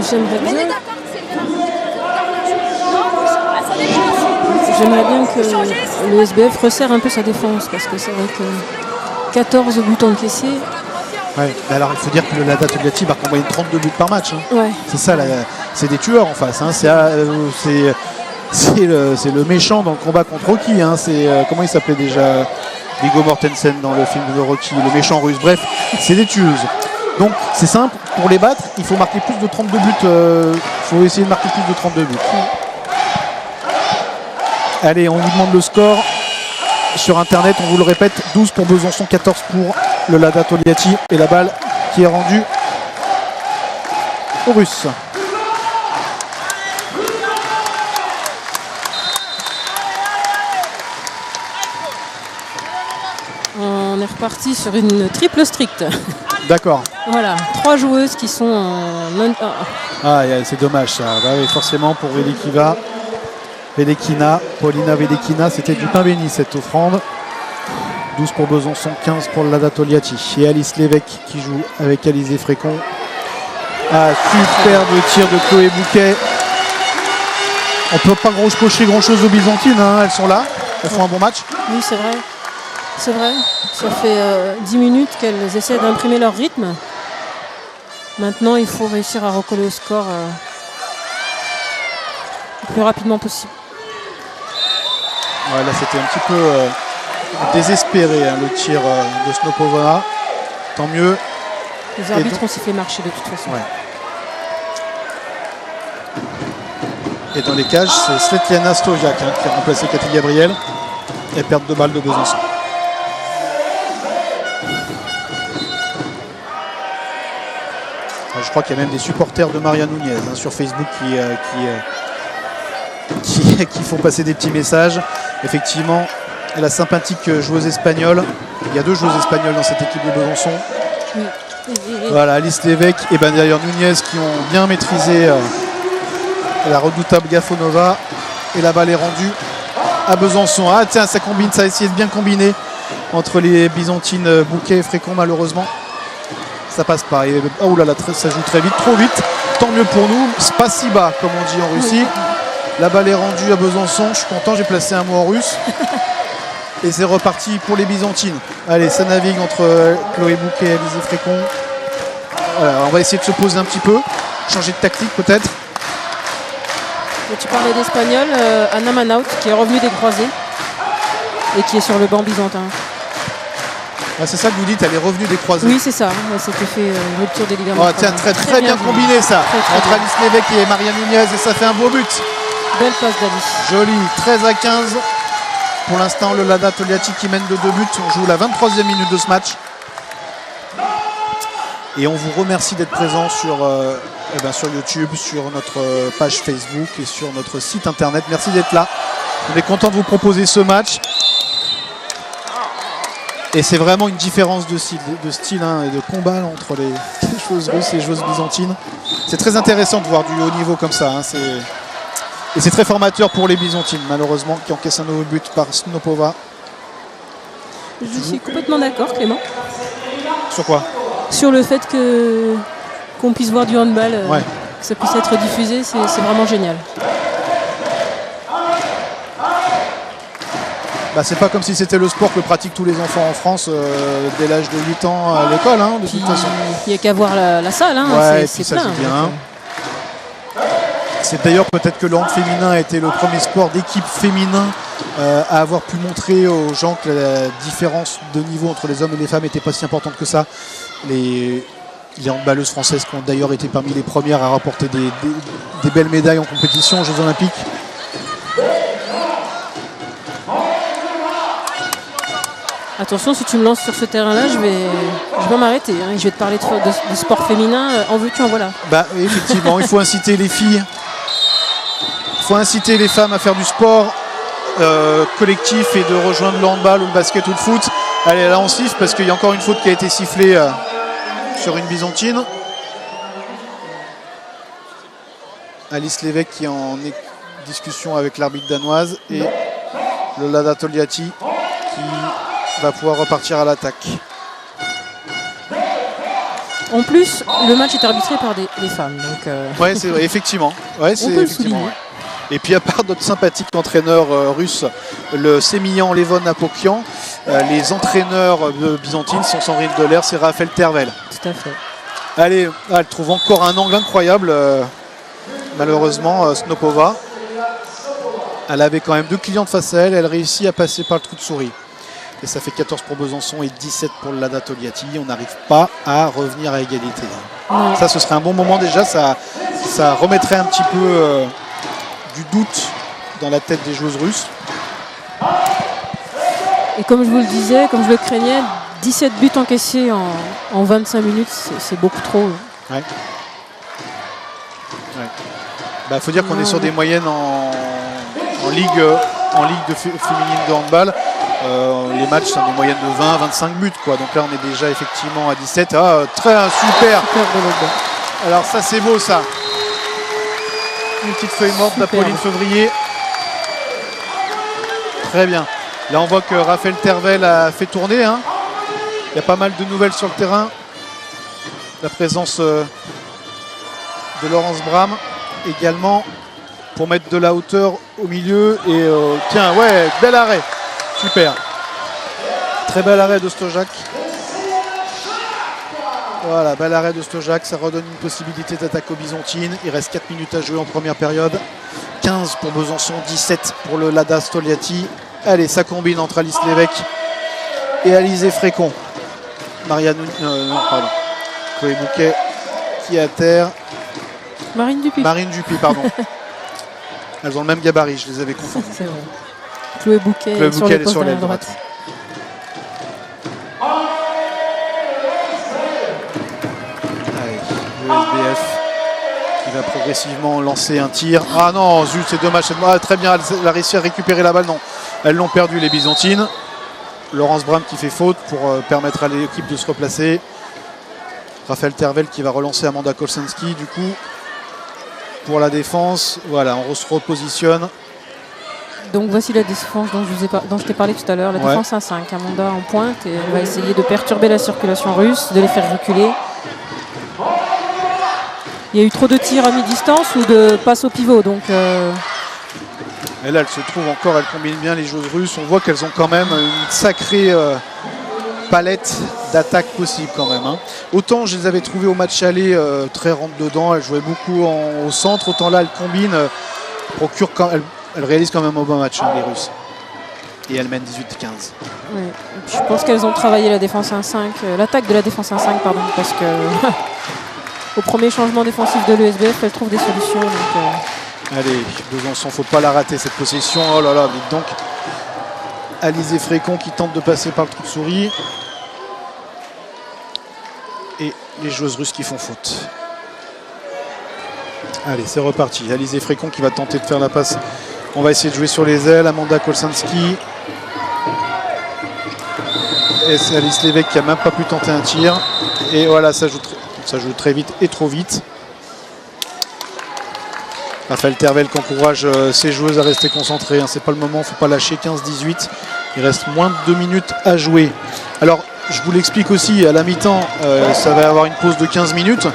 J'aimerais bien que le SBF resserre un peu sa défense parce que c'est vrai que 14 buts encaissés. Ouais, alors il faut dire que le Lada Togliatti marque en moyenne 32 buts par match. Ouais. C'est ça, c'est des tueurs en face. C'est le méchant dans le combat contre Rocky. Comment il s'appelait déjà, Viggo Mortensen dans le film de Rocky, le méchant russe. Bref, c'est des tueuses. Donc c'est simple, pour les battre, il faut marquer plus de 32 buts. Il faut essayer de marquer plus de 32 buts. Allez, on vous demande le score sur internet, on vous le répète, 12 pour Besançon, 14 pour le Lada Togliatti et la balle qui est rendue aux Russes. On est reparti sur une triple stricte. D'accord. Voilà, 3 joueuses qui sont en non. Ah, c'est dommage ça. Bah oui, forcément pour Vedekina, Paulina Vedekina, c'était du pain béni cette offrande. 12 pour Besançon, 15 pour le Lada Togliatti. Et Alice Lévesque qui joue avec Alizé Frécon. Ah, superbe tir de Chloé Bouquet. On peut pas cocher grand chose aux Byzantines, hein. Elles sont là, elles font un bon match. Oui, c'est vrai. C'est vrai. Ça fait 10 minutes qu'elles essaient d'imprimer leur rythme. Maintenant, il faut réussir à recoller au score le plus rapidement possible. Ouais, là, c'était un petit peu désespéré, hein, le tir de Snopova. Tant mieux. Les arbitres ont sifflé marcher de toute façon. Ouais. Et dans les cages, c'est Svetlana Stojiak qui a remplacé Cathy Gabriel. Et perte de balle de Besançon. Je crois qu'il y a même des supporters de Maria Nunez sur Facebook qui font passer des petits messages. Effectivement, la sympathique joueuse espagnole. Il y a 2 joueuses espagnoles dans cette équipe de Besançon. Oui. Voilà, Alice Lévesque et d'ailleurs Nunez qui ont bien maîtrisé la redoutable Gafonova. Et la balle est rendue à Besançon. Ah tiens, ça combine, ça a essayé de bien combiner entre les Byzantines Bouquet et Frécon, malheureusement. Ça passe pas. Et, oh là là, ça joue très vite, trop vite. Tant mieux pour nous. Spasiba, comme on dit en Russie. La balle est rendue à Besançon. Je suis content, j'ai placé un mot en russe. Et c'est reparti pour les Byzantines. Allez, ça navigue entre Chloé Bouquet et Alizé Frécon. Voilà, on va essayer de se poser un petit peu. Changer de tactique peut-être. Tu parlais d'espagnol, Anna Manaut qui est revenue des croisés et qui est sur le banc byzantin. Ah, c'est ça que vous dites, elle est revenue des croisés. Oui, c'est ça. Elle s'était fait une rupture des ligaments. Oh, tiens, très bien combiné ça. Très entre bien. Alice Lévesque et Maria Nunez, et ça fait un beau but. Belle passe d'Alice. Joli, 13-15. Pour l'instant, le Lada Togliatti qui mène de 2 buts. On joue la 23e minute de ce match. Et on vous remercie d'être présent sur YouTube, sur notre page Facebook et sur notre site internet. Merci d'être là. On est content de vous proposer ce match. Et c'est vraiment une différence de style hein, et de combat là, entre les joueuses russes et les joueuses byzantines. C'est très intéressant de voir du haut niveau comme ça. Hein, et c'est très formateur pour les Byzantines, malheureusement, qui encaissent un nouveau but par Snopova. Je suis complètement d'accord, Clément. Sur quoi? Sur le fait qu'on puisse voir du handball, ouais. Que ça puisse être diffusé, c'est vraiment génial. Bah, c'est pas comme si c'était le sport que pratiquent tous les enfants en France dès l'âge de 8 ans à l'école. Hein, de toute façon. Il n'y a qu'à voir la salle, hein, ouais, c'est ça plein. joue bien. C'est d'ailleurs peut-être que le hand féminin a été le premier sport d'équipe féminin à avoir pu montrer aux gens que la différence de niveau entre les hommes et les femmes n'était pas si importante que ça. Les handballeuses françaises qui ont d'ailleurs été parmi les premières à rapporter des belles médailles en compétition aux Jeux Olympiques. Attention, si tu me lances sur ce terrain-là, je vais m'arrêter. Hein, je vais te parler de sport féminin. En veux-tu, en voilà. Bah, effectivement, il faut inciter les filles. Il faut inciter les femmes à faire du sport collectif et de rejoindre le handball ou le basket ou le foot. Allez, là on siffle parce qu'il y a encore une faute qui a été sifflée sur une byzantine. Alice Lévesque qui est en discussion avec l'arbitre danoise et le Lada Togliatti qui va pouvoir repartir à l'attaque. En plus, le match est arbitré par des femmes. Donc ouais, c'est vrai, effectivement. Ouais, c'est effectivement. Ouais. Et puis à part notre sympathique entraîneur russe, le Semillan Levon Apokian, les entraîneurs byzantines sont Sandrine Delaire et Raphaël Tervel. Tout à fait. Allez, elle trouve encore un angle incroyable. Malheureusement, Snopova. Elle avait quand même 2 clientes face à elle. Elle réussit à passer par le trou de souris. Et ça fait 14 pour Besançon et 17 pour le Lada Togliatti. On n'arrive pas à revenir à égalité. Non. Ça, ce serait un bon moment déjà. Ça remettrait un petit peu du doute dans la tête des joueuses russes. Et comme je vous le disais, comme je le craignais, 17 buts encaissés en 25 minutes, c'est beaucoup trop. Ouais. Bah, faut dire qu'on est sur des moyennes en ligue féminine de handball. Les matchs sont des moyennes de 20-25 buts, quoi. Donc là, on est déjà effectivement à 17. Ah, super. Super de l'autre. Alors ça, c'est beau, ça. Une petite feuille morte d'Apolline Février. Très bien. Là, on voit que Raphaël Tervel a fait tourner. Hein. Il y a pas mal de nouvelles sur le terrain. La présence de Laurence Bram également pour mettre de la hauteur au milieu. Et tiens, ouais, bel arrêt. Super. Très bel arrêt de Stojak. Voilà, bel arrêt de Stojak. Ça redonne une possibilité d'attaque aux Byzantines. Il reste 4 minutes à jouer en première période. 15 pour Besançon, 17 pour le Lada Stoliati. Allez, ça combine entre Alice Lévesque et Alizé Frécon. Chloé Bouquet qui est à terre. Marine Dupuis, pardon. Elles ont le même gabarit, je les avais confondus. C'est vrai. Chloé Bouquet Elle est sur l'aile l'aile droite. Allez, le SBF qui va progressivement lancer un tir. Ah non, zut, c'est dommage. Très bien, elle a réussi à récupérer la balle. Non, elles l'ont perdu, les Byzantines. Laurence Bram qui fait faute pour permettre à l'équipe de se replacer. Raphaël Tervel qui va relancer Amanda Kolczynski du coup pour la défense. Voilà, on se repositionne. Donc voici la défense dont je t'ai parlé tout à l'heure, la défense à 5. Amanda en pointe et elle va essayer de perturber la circulation russe, de les faire reculer. Il y a eu trop de tirs à mi-distance ou de passes au pivot, donc... Et là, elle se trouve encore, elle combine bien les joueuses russes. On voit qu'elles ont quand même une sacrée palette d'attaques possibles quand même. Hein. Autant je les avais trouvées au match aller très rentre-dedans, elles jouaient beaucoup au centre, autant là, elles combinent, elles réalisent quand même un bon match, hein, les Russes. Et elles mènent 18-15. Oui. Je pense qu'elles ont travaillé la défense 1-5, l'attaque de la défense 1-5, pardon, parce que au premier changement défensif de l'ESBF, elles trouvent des solutions. Donc, allez, Besançon, faut pas la rater cette possession. Oh là là, dites donc. Alizé Frécon qui tente de passer par le trou de souris. Et les joueuses russes qui font faute. Allez, c'est reparti. Alizé Frécon qui va tenter de faire la passe. On va essayer de jouer sur les ailes. Amanda Kolczynski. Et c'est Alice Lévesque qui n'a même pas pu tenter un tir. Et voilà, ça joue très vite et trop vite. Raphaël Tervel qui encourage ses joueuses à rester concentrées. Hein. C'est pas le moment, il ne faut pas lâcher. 15-18. Il reste moins de 2 minutes à jouer. Alors, je vous l'explique aussi, à la mi-temps, ça va avoir une pause de 15 minutes.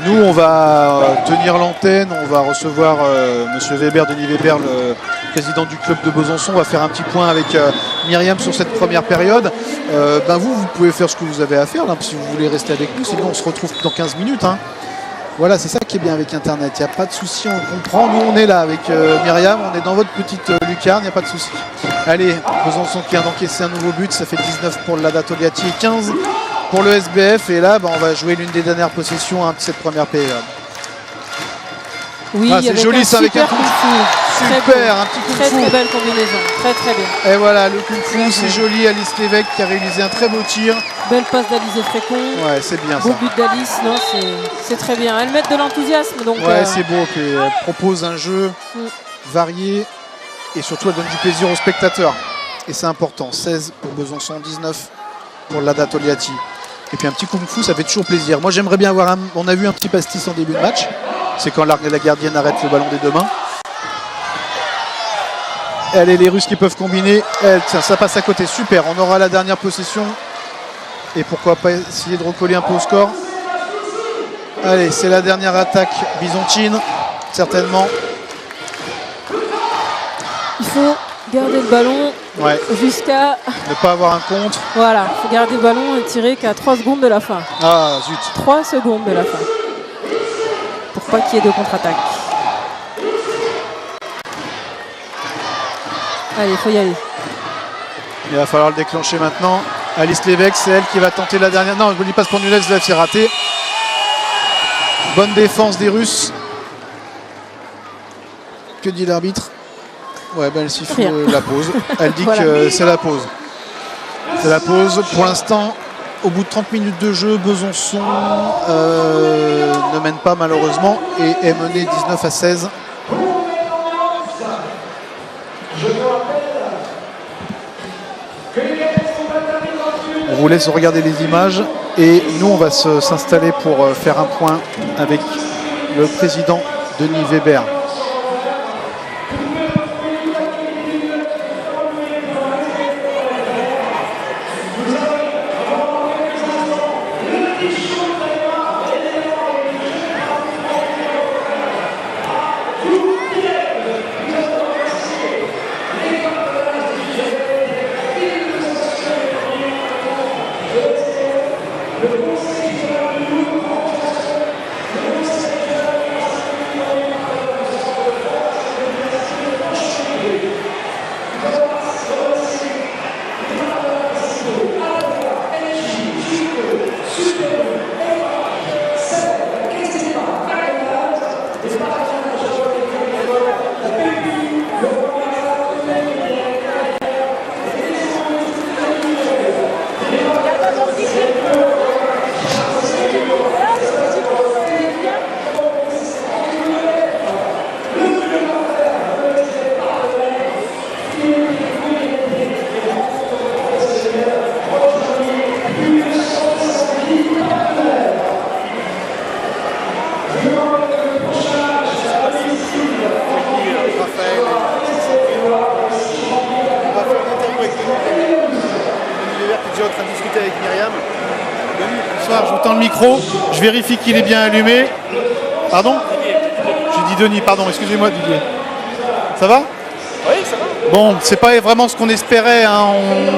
Nous, on va tenir l'antenne, on va recevoir M. Weber, Denis Weber, le président du club de Besançon. On va faire un petit point avec Myriam sur cette première période. Vous pouvez faire ce que vous avez à faire là, si vous voulez rester avec nous. Sinon, on se retrouve dans 15 minutes. Hein. Voilà, c'est ça qui est bien avec Internet. Il n'y a pas de souci, on comprend. Nous, on est là avec Myriam. On est dans votre petite lucarne, il n'y a pas de souci. Allez, Besançon qui vient d'encaisser un nouveau but. Ça fait 19 pour le Lada Toliati et 15 pour le SBF. Et là, on va jouer l'une des dernières possessions de cette première période. Oui, c'est joli ça avec un coup de fou. Super, un petit coup de fou. Très belle combinaison, très bien. Et voilà, le coup de fou, c'est joli. Alice Lévesque qui a réalisé un très beau tir. Belle passe d'Alizé Frécon. Ouais, c'est bien ça. Beau but d'Alice, non, c'est très bien. Elles mettent de l'enthousiasme. Donc, ouais, c'est beau. Elle propose un jeu varié et surtout elle donne du plaisir aux spectateurs. Et c'est important. 16 pour Besançon, 19 pour Lada Toliati. Et puis un petit coup de fou, ça fait toujours plaisir. Moi, j'aimerais bien avoir on a vu un petit pastis en début de match. C'est quand la gardienne arrête le ballon des deux mains. Allez, les Russes qui peuvent combiner. Tiens, ça passe à côté. Super. On aura la dernière possession. Et pourquoi pas essayer de recoller un peu au score. Allez, c'est la dernière attaque byzantine. Certainement. Il faut garder le ballon jusqu'à... Ne pas avoir un contre. Voilà, il faut garder le ballon et tirer qu'à 3 secondes de la fin. Ah, zut. 3 secondes de la fin. Pour pas qu'il y ait de contre-attaque. Allez, il faut y aller. Il va falloir le déclencher maintenant. Alice Lévesque, c'est elle qui va tenter la dernière. Non, il passe pour Nunez, là, c'est raté. Bonne défense des Russes. Que dit l'arbitre? Ouais, ben elle siffle Rien. la pause. Elle dit Voilà. que c'est la pause. C'est la pause. Pour l'instant, au bout de 30 minutes de jeu, Besançon ne mène pas malheureusement et est mené 19-16. On vous laisse regarder les images et nous on va s'installer pour faire un point avec le président Denis Weber. Je vous tends le micro, je vérifie qu'il est bien allumé. Pardon? J'ai dit Denis, pardon, excusez-moi Didier. Ça va? Oui, ça va. Bon, c'est pas vraiment ce qu'on espérait, hein.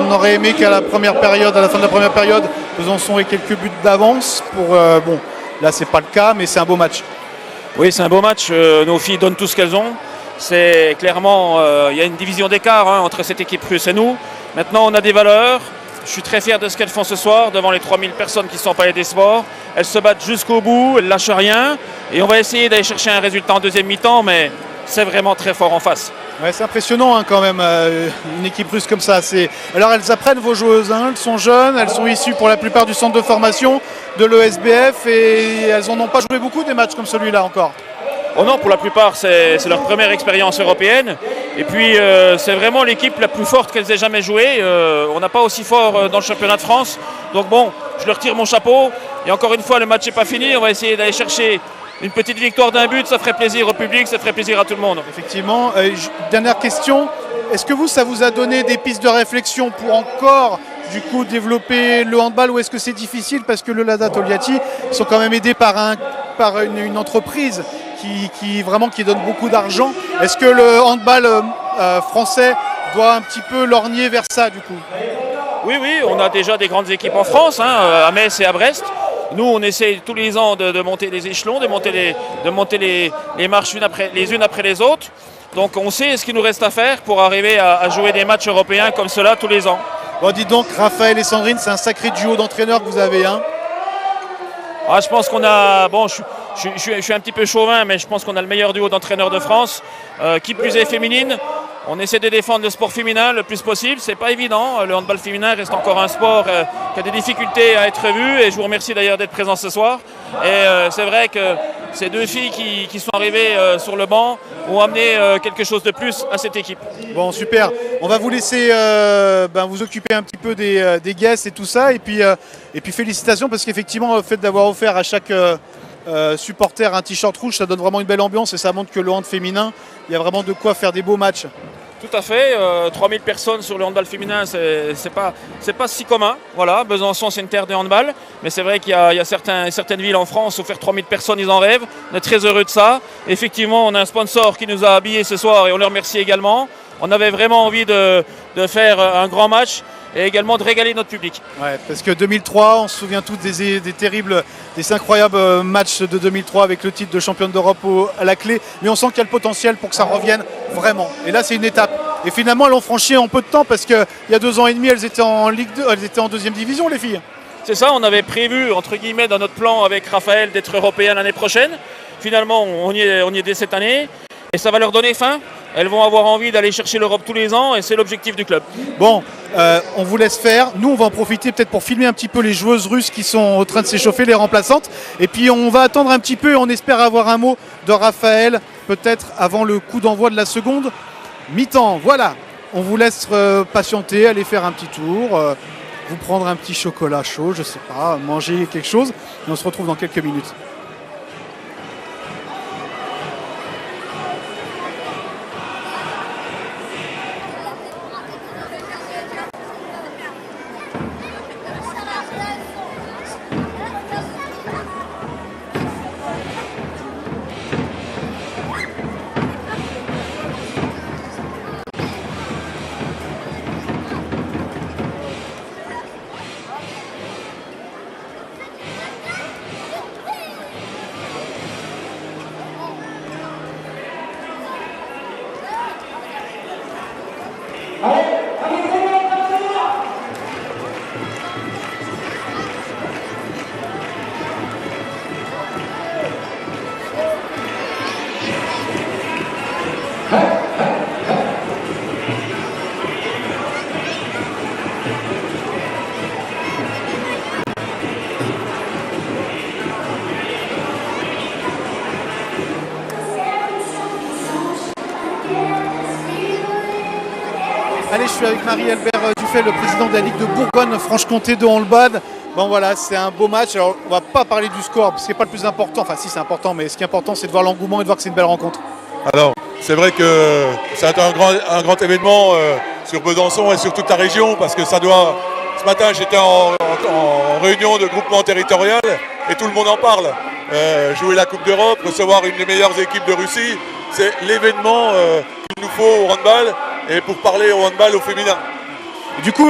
On aurait aimé qu'à la première période, à la fin de la première période, Besançon ait quelques buts d'avance. Bon, là c'est pas le cas, mais c'est un beau match. Oui, c'est un beau match. Nos filles donnent tout ce qu'elles ont. C'est clairement, il y a une division d'écart entre cette équipe russe et nous. Maintenant, on a des valeurs. Je suis très fier de ce qu'elles font ce soir devant les 3000 personnes qui sont au Palais des Sports. Elles se battent jusqu'au bout, elles ne lâchent rien. Et on va essayer d'aller chercher un résultat en deuxième mi-temps, mais c'est vraiment très fort en face. Ouais, c'est impressionnant hein, quand même, une équipe russe comme ça. Alors elles apprennent vos joueuses, hein. Elles sont jeunes, elles sont issues pour la plupart du centre de formation de l'ESBF et elles n'en ont pas joué beaucoup des matchs comme celui-là encore. Oh non, pour la plupart, c'est leur première expérience européenne. Et puis, c'est vraiment l'équipe la plus forte qu'elles aient jamais jouée. On n'a pas aussi fort dans le championnat de France. Donc bon, je leur tire mon chapeau. Et encore une fois, le match n'est pas fini. On va essayer d'aller chercher une petite victoire d'un but. Ça ferait plaisir au public, ça ferait plaisir à tout le monde. Effectivement. Dernière question. Est-ce que ça vous a donné des pistes de réflexion pour encore du coup développer le handball ou est-ce que c'est difficile parce que le Lada Togliatti sont quand même aidés par une entreprise qui donne beaucoup d'argent. Est-ce que le handball français doit un petit peu lorgner vers ça du coup? Oui, on a déjà des grandes équipes en France, à Metz et à Brest. Nous, on essaie tous les ans de monter les échelons, de monter les marches les unes après les autres. Donc on sait ce qu'il nous reste à faire pour arriver à jouer des matchs européens comme cela tous les ans. Bon, dites donc, Raphaël et Sandrine, c'est un sacré duo d'entraîneurs que vous avez. Hein. Ah, je pense qu'on a... Bon, je suis un petit peu chauvin, mais je pense qu'on a le meilleur duo d'entraîneurs de France. Qui plus est féminine. On essaie de défendre le sport féminin le plus possible. C'est pas évident. Le handball féminin reste encore un sport qui a des difficultés à être vu. Et je vous remercie d'ailleurs d'être présent ce soir. Et c'est vrai que ces deux filles qui sont arrivées sur le banc ont amené quelque chose de plus à cette équipe. Bon, super. On va vous laisser vous occuper un petit peu des guests et tout ça. Et puis félicitations parce qu'effectivement, le fait d'avoir offert à chaque supporter un t-shirt rouge, ça donne vraiment une belle ambiance et ça montre que le hand féminin, il y a vraiment de quoi faire des beaux matchs. Tout à fait, 3000 personnes sur le handball féminin, c'est pas si commun. Voilà, Besançon c'est une terre de handball, mais c'est vrai qu'il y a certaines villes en France où faire 3000 personnes, ils en rêvent. On est très heureux de ça. Effectivement, on a un sponsor qui nous a habillés ce soir et on le remercie également. On avait vraiment envie de faire un grand match et également de régaler notre public. Ouais, parce que 2003, on se souvient tous des incroyables matchs de 2003 avec le titre de championne d'Europe à la clé, mais on sent qu'il y a le potentiel pour que ça revienne vraiment. Et là, c'est une étape. Et finalement, elles l'ont franchi en peu de temps parce qu'il y a 2 ans et demi, elles étaient en Ligue 2, elles étaient en 2e division, les filles. C'est ça, on avait prévu, entre guillemets, dans notre plan avec Raphaël d'être européen l'année prochaine. Finalement, on y est dès cette année. Et ça va leur donner faim. elles vont avoir envie d'aller chercher l'Europe tous les ans et c'est l'objectif du club. Bon, on vous laisse faire. Nous, on va en profiter peut-être pour filmer un petit peu les joueuses russes qui sont en train de s'échauffer, les remplaçantes. Et puis, on va attendre un petit peu et on espère avoir un mot de Raphaël, peut-être avant le coup d'envoi de la seconde mi-temps. Voilà, on vous laisse patienter, aller faire un petit tour, vous prendre un petit chocolat chaud, je sais pas, manger quelque chose. Et on se retrouve dans quelques minutes. Allez, je suis avec Marie-Albert Dufay, le président de la Ligue de Bourgogne-Franche-Comté de handball. Bon voilà, c'est un beau match. Alors, on va pas parler du score, parce que c'est pas le plus important. Enfin, si, c'est important, mais ce qui est important, c'est de voir l'engouement et de voir que c'est une belle rencontre. Alors, c'est vrai que c'est un grand événement sur Besançon et sur toute la région, parce que ça doit... Ce matin, j'étais en réunion de groupement territorial et tout le monde en parle. Jouer la Coupe d'Europe, recevoir une des meilleures équipes de Russie, c'est l'événement qu'il nous faut au handball et pour parler au handball au féminin. Du coup,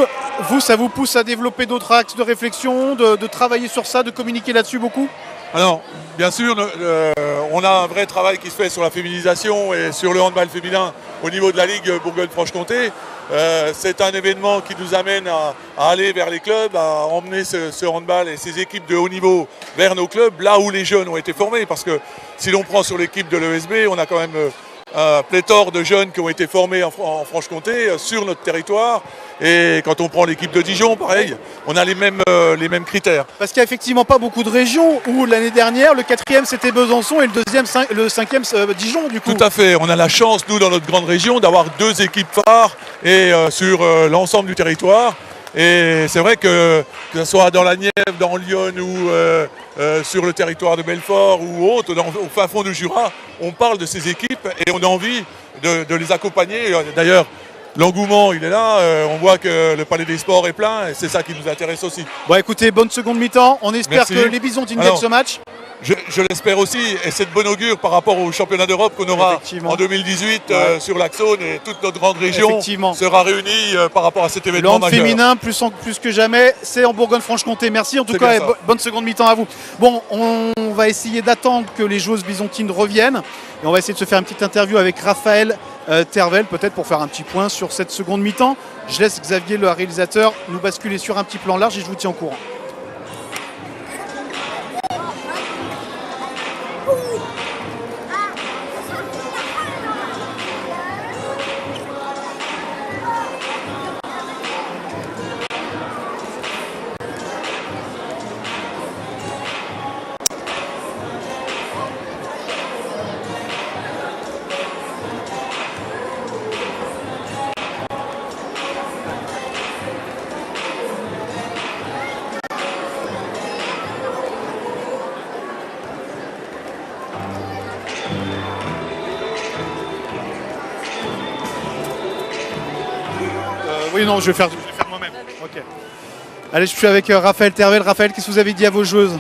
vous, ça vous pousse à développer d'autres axes de réflexion, de travailler sur ça, de communiquer là-dessus beaucoup? Alors, bien sûr, on a un vrai travail qui se fait sur la féminisation et sur le handball féminin au niveau de la Ligue Bourgogne-Franche-Comté. C'est un événement qui nous amène à aller vers les clubs, à emmener ce handball et ces équipes de haut niveau vers nos clubs, là où les jeunes ont été formés. Parce que si l'on prend sur l'équipe de l'ESB, on a quand même pléthore de jeunes qui ont été formés en Franche-Comté, sur notre territoire. Et quand on prend l'équipe de Dijon, pareil, on a les mêmes critères. Parce qu'il n'y a effectivement pas beaucoup de régions où l'année dernière, le 4e c'était Besançon et le 5e Dijon du coup. Tout à fait, on a la chance, nous, dans notre grande région, d'avoir 2 équipes phares et sur l'ensemble du territoire. Et c'est vrai que ce soit dans la Nièvre, dans Lyon ou sur le territoire de Belfort ou autre, au fin fond du Jura, on parle de ces équipes et on a envie de les accompagner. D'ailleurs, l'engouement, il est là. On voit que le Palais des Sports est plein et c'est ça qui nous intéresse aussi. Bon, écoutez, bonne seconde mi-temps. On espère Merci. que les Bisontines gagnent ce match. Je l'espère aussi, et c'est de bon augure par rapport au championnat d'Europe qu'on aura en 2018 sur l'Axone, et toute notre grande région sera réunie par rapport à cet événement majeur. Le féminin, plus que jamais, c'est en Bourgogne-Franche-Comté. Merci en tout cas, et bonne seconde mi-temps à vous. Bon, on va essayer d'attendre que les joueuses bisontines reviennent, et on va essayer de se faire une petite interview avec Raphaël Tervel, peut-être pour faire un petit point sur cette seconde mi-temps. Je laisse Xavier, le réalisateur, nous basculer sur un petit plan large et je vous tiens au courant. Oui, non, je vais faire moi-même. Ok. Allez, je suis avec Raphaël Tervel. Raphaël, qu'est-ce que vous avez dit à vos joueuses?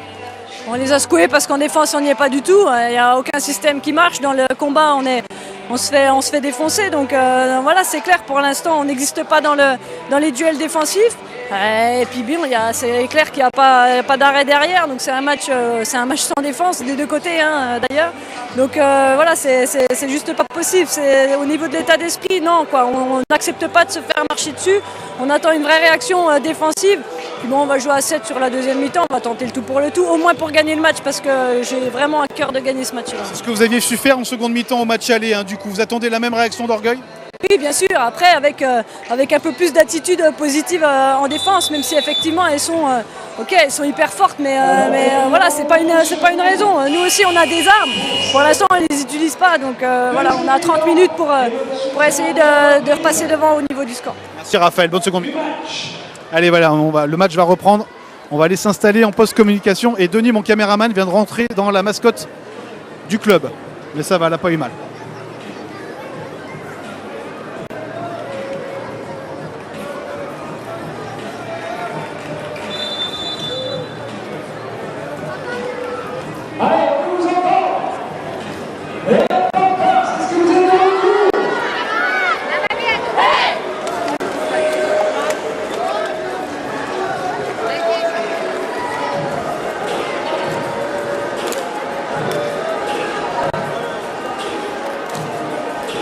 On les a secouées parce qu'en défense, on n'y est pas du tout. Il n'y a aucun système qui marche. Dans le combat, on se fait défoncer. Donc voilà, c'est clair, pour l'instant, on n'existe pas dans les duels défensifs. Et puis bien, c'est clair qu'il n'y a pas d'arrêt derrière. Donc c'est un match sans défense des deux côtés, hein, d'ailleurs. Donc voilà, c'est juste pas possible. Au niveau de l'état d'esprit, non, quoi. On n'accepte pas de se faire marcher dessus. On attend une vraie réaction défensive Puis bon, on va jouer à 7 sur la deuxième mi-temps, on va tenter le tout pour le tout, au moins pour gagner le match, parce que j'ai vraiment à cœur de gagner ce match-là. C'est ce que vous aviez su faire en seconde mi-temps au match aller, hein, du coup. Vous attendez la même réaction d'orgueil? Oui, bien sûr. Après, avec un peu plus d'attitude positive en défense, même si effectivement elles sont hyper fortes, mais voilà, c'est pas une raison. Nous aussi, on a des armes. Pour l'instant, on les utilise pas, donc voilà, on a 30 minutes pour essayer de repasser devant au niveau du score. Merci Raphaël, bonne seconde mi-temps. Allez, voilà, le match va reprendre. On va aller s'installer en post-communication et Denis, mon caméraman, vient de rentrer dans la mascotte du club. Mais ça va, elle n'a pas eu mal.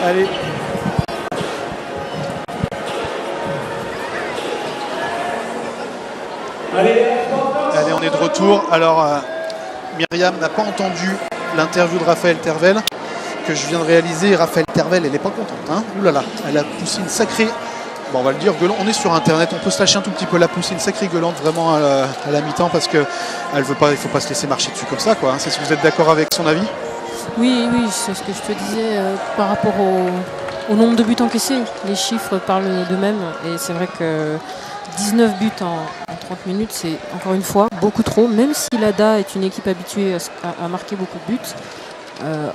Allez. Allez, on est de retour. Alors, Myriam n'a pas entendu l'interview de Raphaël Tervel que je viens de réaliser. Raphaël Tervel, elle n'est pas contente. Hein. Ouh là là, elle a poussé une sacrée... Bon, on va le dire, gueulante. On est sur Internet, on peut se lâcher un tout petit peu. Elle a poussé une sacrée gueulante vraiment à la mi-temps parce qu'il ne faut pas se laisser marcher dessus comme ça, quoi. Hein. C'est si vous êtes d'accord avec son avis? Oui, c'est ce que je te disais par rapport au nombre de buts encaissés. Les chiffres parlent d'eux-mêmes et c'est vrai que 19 buts en 30 minutes, c'est encore une fois beaucoup trop. Même si l'ADA est une équipe habituée à marquer beaucoup de buts,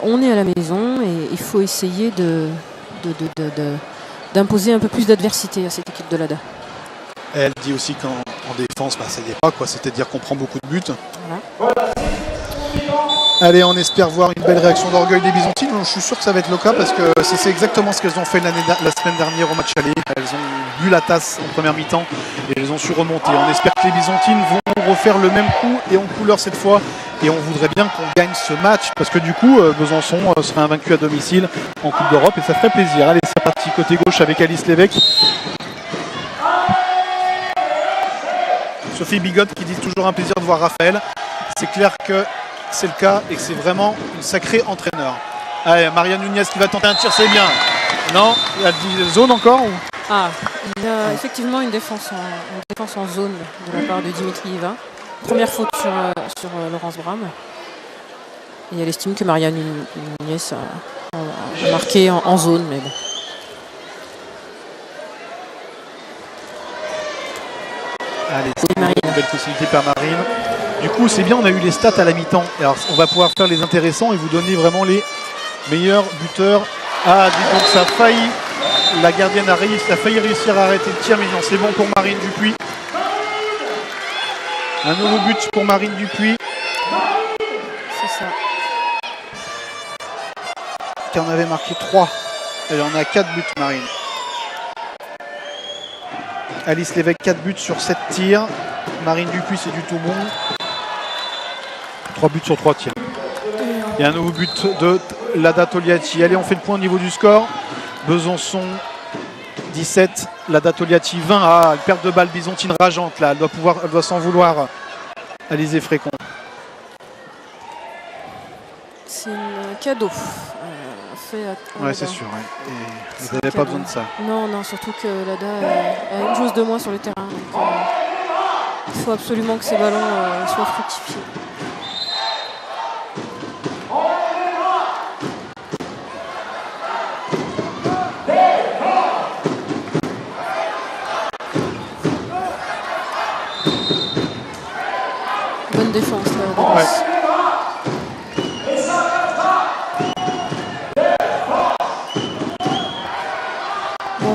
on est à la maison et il faut essayer d'imposer un peu plus d'adversité à cette équipe de l'ADA. Elle dit aussi qu'en défense, ça y est pas, quoi. C'est-à-dire qu'on prend beaucoup de buts. Voilà. Allez, on espère voir une belle réaction d'orgueil des Byzantines. Je suis sûr que ça va être le cas parce que c'est exactement ce qu'elles ont fait la semaine dernière au match aller. Elles ont bu la tasse en première mi-temps et elles ont su remonter. On espère que les Byzantines vont refaire le même coup et en couleur cette fois. Et on voudrait bien qu'on gagne ce match parce que du coup, Besançon serait invaincu à domicile en Coupe d'Europe et ça ferait plaisir. Allez, c'est parti côté gauche avec Alice Lévesque. Sophie Bigotte qui dit toujours un plaisir de voir Raphaël. C'est clair que c'est le cas et que c'est vraiment une sacrée entraîneur. Allez, Marianne Nunez qui va tenter un tir, c'est bien. Non, il y a une zone encore ou... Ah, il y a effectivement une défense en zone de la part de Dimitri Iva. Première faute sur Laurence Bram. Et elle estime que Marianne Nunez a marqué en zone, mais bon. Allez, c'est une belle possibilité par Marine. Du coup, c'est bien, on a eu les stats à la mi-temps. Alors, on va pouvoir faire les intéressants et vous donner vraiment les meilleurs buteurs. Ah, dis donc, ça a failli. La gardienne a failli réussir à arrêter le tir, mais non, c'est bon pour Marine Dupuis. Un nouveau but pour Marine Dupuis. C'est ça. Qui en avait marqué 3. Elle en a 4 buts, Marine. Alice Lévesque, 4 buts sur 7 tirs. Marine Dupuis, c'est du tout bon. 3 buts sur 3 tirs. Il y a un nouveau but de Lada Togliatti. Allez, on fait le point au niveau du score. Besançon 17, Lada Togliatti 20. Ah, une perte de balle byzantine rageante là. Elle doit s'en vouloir. Alizé Frécon. C'est un cadeau. Ouais, c'est sûr. Ouais. Et vous n'avez pas besoin de ça. Non, surtout que l'ADA a une chose de moins sur le terrain. Donc, il faut absolument que ces ballons soient fructifiés. Bonne défense là. Ouais.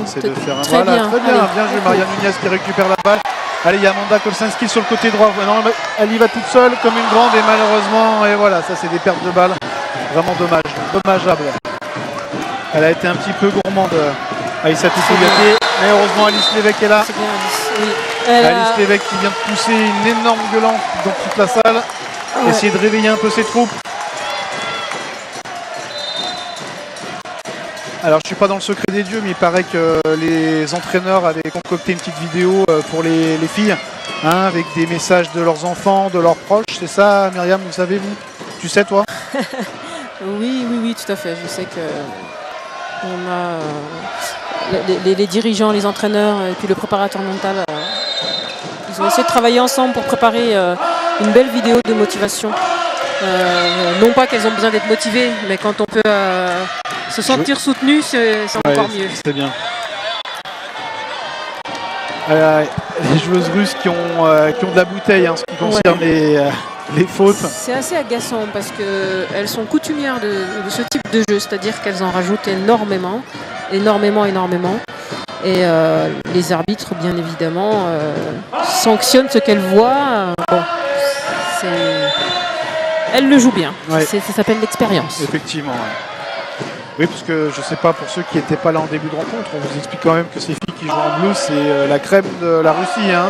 C'est de faire un très voilà, bien. Très bien, Allez, bien joué. Marianne Nunez qui récupère la balle. Allez, il y a Amanda Kolczynski sur le côté droit. Non, elle y va toute seule comme une grande et malheureusement, et voilà, ça c'est des pertes de balles. Vraiment dommageable. Elle a été un petit peu gourmande, Aïssatou Kouyaté, mais heureusement Alice Lévesque est là. C'est bien Alice. Oui. Alice Lévesque qui vient de pousser une énorme gueulante dans toute la salle. Ouais. Essayer de réveiller un peu ses troupes. Alors je suis pas dans le secret des dieux, mais il paraît que les entraîneurs avaient concocté une petite vidéo pour les filles hein, avec des messages de leurs enfants, de leurs proches. C'est ça, Myriam, vous savez, vous? Tu sais, toi? Oui, tout à fait. Je sais que on a les dirigeants, les entraîneurs et puis le préparateur mental. Ils ont essayé de travailler ensemble pour préparer une belle vidéo de motivation. Non pas qu'elles ont besoin d'être motivées, mais quand on peut se sentir soutenu, c'est encore mieux. C'est bien. Les joueuses russes qui ont de la bouteille en ce qui concerne les fautes. C'est assez agaçant parce qu'elles sont coutumières de ce type de jeu, c'est-à-dire qu'elles en rajoutent énormément. Et les arbitres, bien évidemment, sanctionnent ce qu'elles voient. Elles le jouent bien. Ouais. Ça s'appelle l'expérience. Effectivement. Ouais. Oui, parce que je ne sais pas, pour ceux qui n'étaient pas là en début de rencontre, on vous explique quand même que ces filles qui jouent en bleu, c'est la crème de la Russie. Hein.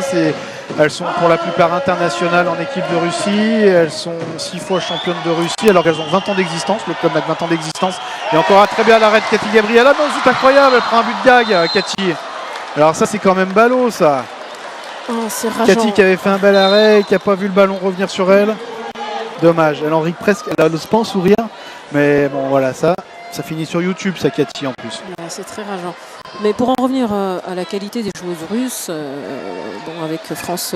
Elles sont pour la plupart internationales en équipe de Russie. Elles sont 6 fois championnes de Russie, alors qu'elles ont 20 ans d'existence. Le club n'a que 20 ans d'existence. Et encore très bien à l'arrêt de Cathy Gabriel. Ah non, c'est incroyable, elle prend un but de gag, Cathy. Alors ça, c'est quand même ballot, ça. Oh, c'est rageant. Cathy qui avait fait un bel arrêt, qui n'a pas vu le ballon revenir sur elle. Dommage, elle en rit presque, elle n'ose pas en sourire. Mais bon, voilà, ça finit sur YouTube, ça, Cathy, en plus. Ouais, c'est très rageant. Mais pour en revenir à la qualité des joueuses russes, avec France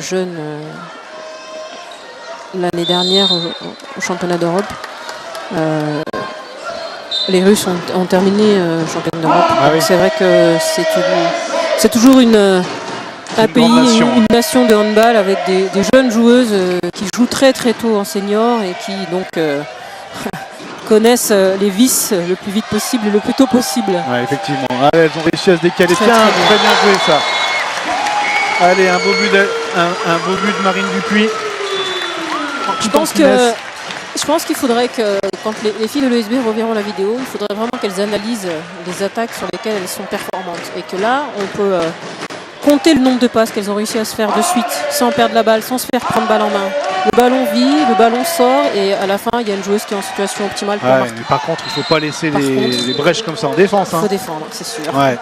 jeune l'année dernière au championnat d'Europe, les Russes ont terminé championne d'Europe. Ah oui. C'est vrai que c'est toujours un pays, une nation de handball avec des jeunes joueuses qui jouent très très tôt en senior et qui donc connaissent les vices le plus vite possible, le plus tôt possible. Ouais, effectivement. Allez, elles ont réussi à se décaler. Très, Tiens, très très bien joué ça. Allez, un beau but de Marine Dupuis. Je pense qu'il faudrait que, quand les filles de l'ESB reverront la vidéo, il faudrait vraiment qu'elles analysent les attaques sur lesquelles elles sont performantes. Et que là, on peut compter le nombre de passes qu'elles ont réussi à se faire de suite, sans perdre la balle, sans se faire prendre balle en main. Le ballon vit, le ballon sort, et à la fin, il y a une joueuse qui est en situation optimale pour marquer. Mais par contre, il ne faut pas laisser les brèches comme ça en défense. Il faut défendre, c'est sûr. Ouais.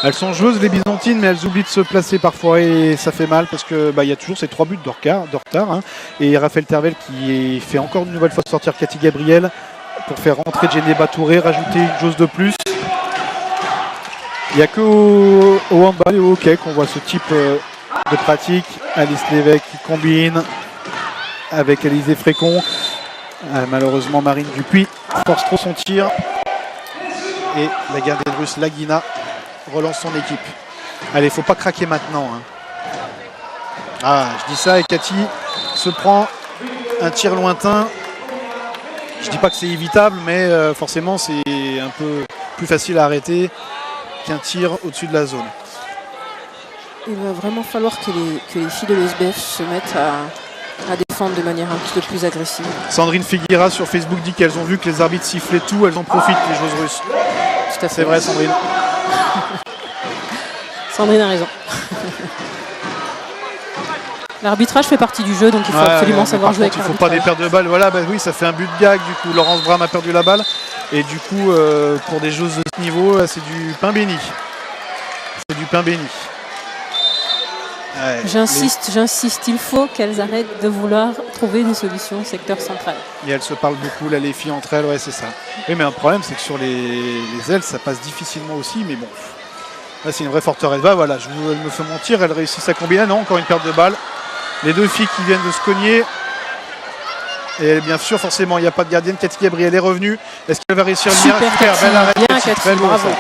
Elles sont joueuses, les Byzantines, mais elles oublient de se placer parfois et ça fait mal parce que y a toujours ces 3 buts de retard. Hein. Et Raphaël Tervel qui fait encore une nouvelle fois sortir Cathy Gabriel pour faire rentrer Djeneba Touré, rajouter une joueuse de plus. Il n'y a que au handball et au hockey qu'on voit ce type de pratique. Alice Lévesque qui combine avec Alizé Frécon. Malheureusement, Marine Dupuis force trop son tir. Et la gardienne russe Lagina relance son équipe. Allez, faut pas craquer maintenant. Hein. Ah, je dis ça et Cathy se prend un tir lointain. Je dis pas que c'est évitable, mais forcément c'est un peu plus facile à arrêter qu'un tir au-dessus de la zone. Il va vraiment falloir que les filles de l'ESBF se mettent à défendre de manière un petit peu plus agressive. Sandrine Figueira sur Facebook dit qu'elles ont vu que les arbitres sifflaient tout, elles en profitent, les joueuses russes. Tout à fait. C'est vrai, Sandrine. Sandrine a raison. L'arbitrage fait partie du jeu, donc il faut absolument savoir jouer avec l'arbitrage. Il ne faut pas des pertes de balles. Voilà, oui, ça fait un but de gag. Du coup, Laurence Bram a perdu la balle. Et du coup, pour des joueuses de ce niveau, c'est du pain béni. C'est du pain béni. Ouais, J'insiste, il faut qu'elles arrêtent de vouloir trouver des solutions au secteur central. Et elles se parlent beaucoup, là, les filles entre elles, ouais, c'est ça. Oui, mais un problème, c'est que sur les ailes, ça passe difficilement aussi, mais bon. Là, c'est une vraie forteresse. Bah, voilà, elle me fait mentir, elle réussit à combiner. Non, encore une perte de balle. Les deux filles qui viennent de se cogner. Et bien sûr, forcément, il n'y a pas de gardienne. Cathy Gabriel est revenue. Est-ce qu'elle va réussir le miracle? Super, belle arrêt, Cathy, très beau, bravo. Ça.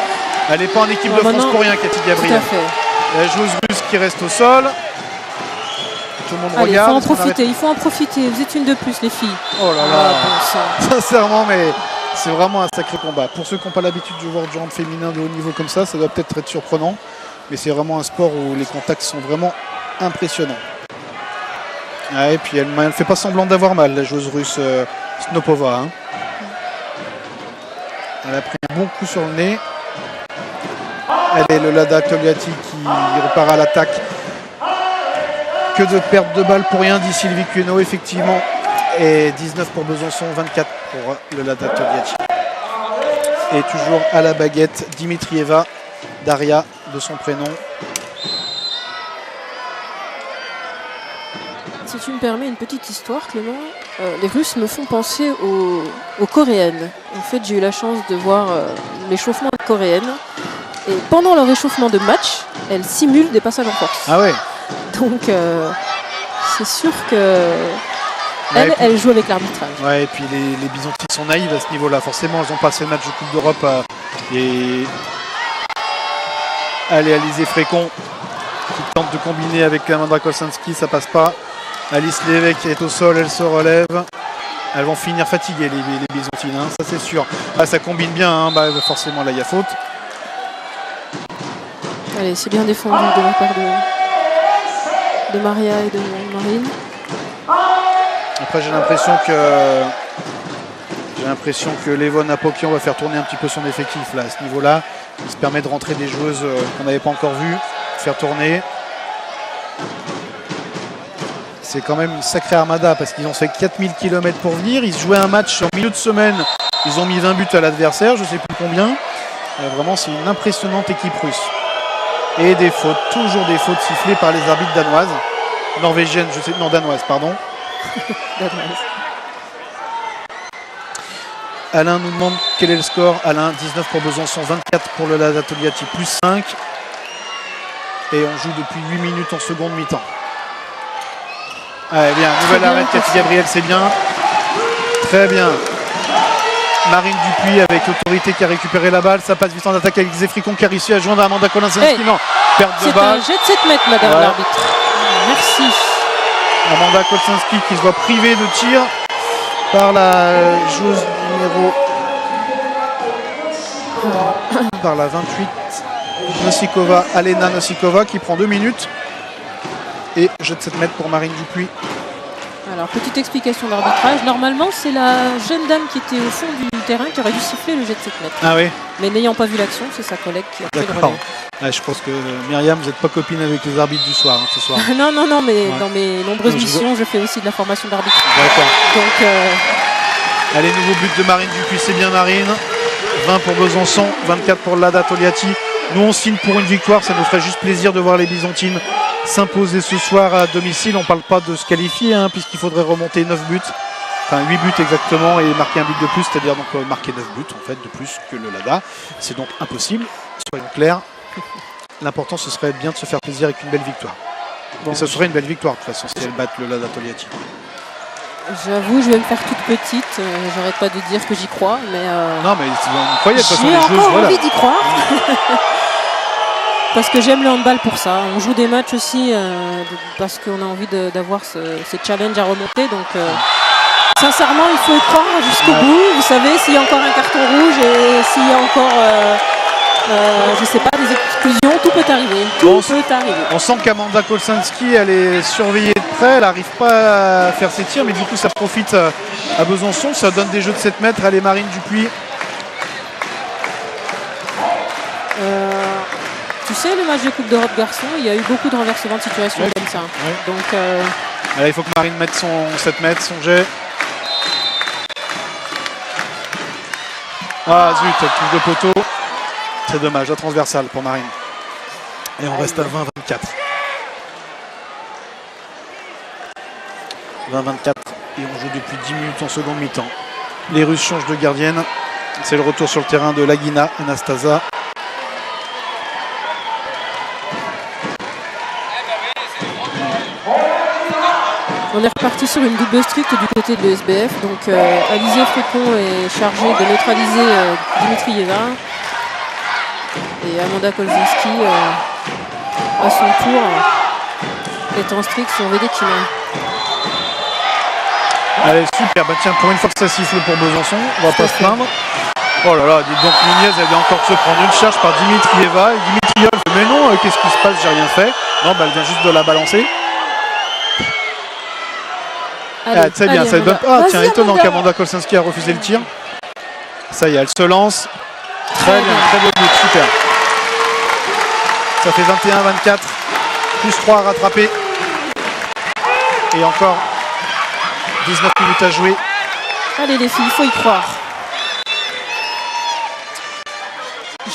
Elle n'est pas en équipe de France pour rien, Cathy Gabriel. Tout à fait. La joueuse russe qui reste au sol. Tout le monde Allez, regarde. il faut en profiter. Vous êtes une de plus, les filles. Oh là là. Bon sang. Sincèrement, mais c'est vraiment un sacré combat. Pour ceux qui n'ont pas l'habitude de voir du hand féminin de haut niveau comme ça doit peut-être être surprenant. Mais c'est vraiment un sport où les contacts sont vraiment impressionnants. Ah, et puis elle ne fait pas semblant d'avoir mal, la joueuse russe Snopova. Hein. Elle a pris un bon coup sur le nez. Elle est le Lada Togliatti qui repart à l'attaque. Que de perte de balles pour rien, dit Sylvie Cueneau, effectivement. Et 19 pour Besançon, 24 pour le Lada Togliatti. Et toujours à la baguette, Dimitrieva, Daria de son prénom. tu me permets une petite histoire, Clément, les Russes me font penser aux Coréennes. En fait, j'ai eu la chance de voir l'échauffement des Coréennes. Et pendant leur échauffement de match, elles simulent des passages en force. Ah ouais. Donc, c'est sûr que elles jouent avec l'arbitrage. Ouais, et puis les Byzantines sont naïves à ce niveau-là. Forcément, elles ont passé le match de Coupe d'Europe et allez, Alizé Frécon qui tente de combiner avec Amanda Kolczynski, ça passe pas. Alice Lévesque est au sol, elle se relève. Elles vont finir fatiguées les Byzantines, hein, ça c'est sûr. Ah, ça combine bien, hein, forcément là il y a faute. Allez, c'est bien défendu de la part de Maria et de Marine. Après j'ai l'impression que Levon Apokian va faire tourner un petit peu son effectif là, à ce niveau-là. Il se permet de rentrer des joueuses qu'on n'avait pas encore vues, faire tourner. C'est quand même une sacrée armada parce qu'ils ont fait 4000 km pour venir. Ils se jouaient un match en milieu de semaine. Ils ont mis 20 buts à l'adversaire, je ne sais plus combien. Vraiment, c'est une impressionnante équipe russe. Et des fautes, toujours des fautes sifflées par les arbitres danoises. Norvégiennes, je sais, non, danoises, pardon. Alain nous demande quel est le score. Alain, 19 pour Besançon, 24 pour le Lada Togliatti, plus 5. Et on joue depuis 8 minutes en seconde mi-temps. Allez, bien, nouvelle arrêt de Cathy Gabriel, c'est bien. Très bien. Marine Dupuis avec l'autorité qui a récupéré la balle. Ça passe vite en attaque avec Zéfricon qui a réussi à joindre Amanda Kolczynski. Non, perte de balle. C'est un jet de 7 mètres, madame l'arbitre. Merci. Amanda Kolczynski qui se voit privée de tir par la joueuse numéro par la 28 Nosikova, Alena Nosikova qui prend 2 minutes et jeu de 7 mètres pour Marine Dupuis. Alors, petite explication d'arbitrage. Normalement, c'est la jeune dame qui était au fond du terrain qui aurait dû siffler le jet de 7 mètres. Ah oui. Mais n'ayant pas vu l'action, c'est sa collègue qui a pris le relais. Ah, je pense que Myriam, vous n'êtes pas copine avec les arbitres du soir, ce soir. Non, mais dans mes nombreuses missions, je fais aussi de la formation d'arbitre. D'accord. Donc, allez, nouveau but de Marine Dupuis, c'est bien Marine. 20 pour Besançon, 24 pour Lada Togliatti. Nous, on signe pour une victoire, ça nous ferait juste plaisir de voir les Byzantines s'imposer ce soir à domicile. On ne parle pas de se qualifier, hein, puisqu'il faudrait remonter 9 buts. Enfin 8 buts exactement et marquer un but de plus, c'est-à-dire donc marquer 9 buts en fait de plus que le Lada. C'est donc impossible, soyons clairs. L'important ce serait bien de se faire plaisir avec une belle victoire. Bon. Et ce serait une belle victoire de toute façon si elles battent le Lada Togliatti. J'avoue, je vais me faire toute petite. J'arrête pas de dire que j'y crois, mais non mais vous croyez de toute façon j'ai les joueuses, encore envie d'y croire. Parce que j'aime le handball pour ça. On joue des matchs aussi parce qu'on a envie d'avoir ces challenges à remonter. Donc sincèrement, il faut y croire jusqu'au bout. Vous savez, s'il y a encore un carton rouge et s'il y a encore, je sais pas, des exclusions, tout peut arriver. Tout peut arriver. On sent qu'Amanda Kolczynski, elle est surveillée de près. Elle n'arrive pas à faire ses tirs, mais du coup, ça profite à Besançon. Ça donne des jeux de 7 mètres. Elle est Marine Dupuis. Tu sais, le match de Coupe d'Europe garçon, il y a eu beaucoup de renversements de situation comme ça. Ouais. Donc, là, il faut que Marine mette son 7 mètres, son jet. Ah zut, elle touche de poteau. C'est dommage, la transversale pour Marine. Et on reste à 20-24. 20-24 et on joue depuis 10 minutes en seconde mi-temps. Les Russes changent de gardienne. C'est le retour sur le terrain de Lagina, Anastasia. On est reparti sur une double stricte du côté de l'ESBF. Donc Alizé Frécon est chargée de neutraliser Dimitrieva. Et Amanda Kolczynski, à son tour, est en strict sur Vedekina. Allez, super. Bah tiens, pour une fois que ça siffle pour Besançon, on va pas se plaindre. Oh là là, dites donc Nunez, elle vient encore se prendre une charge par Dimitrieva. Et Dimitrieva fait mais non, qu'est-ce qui se passe, j'ai rien fait. Non, bah elle vient juste de la balancer. Allez, c'est bien, ça donne. Ah tiens, étonnant qu'Amanda Kolczynski a refusé le tir. Ça y est, elle se lance. Très bien, très beau but, super. Ça fait 21-24, plus 3 à rattraper. Et encore 19 minutes à jouer. Allez les filles, il faut y croire.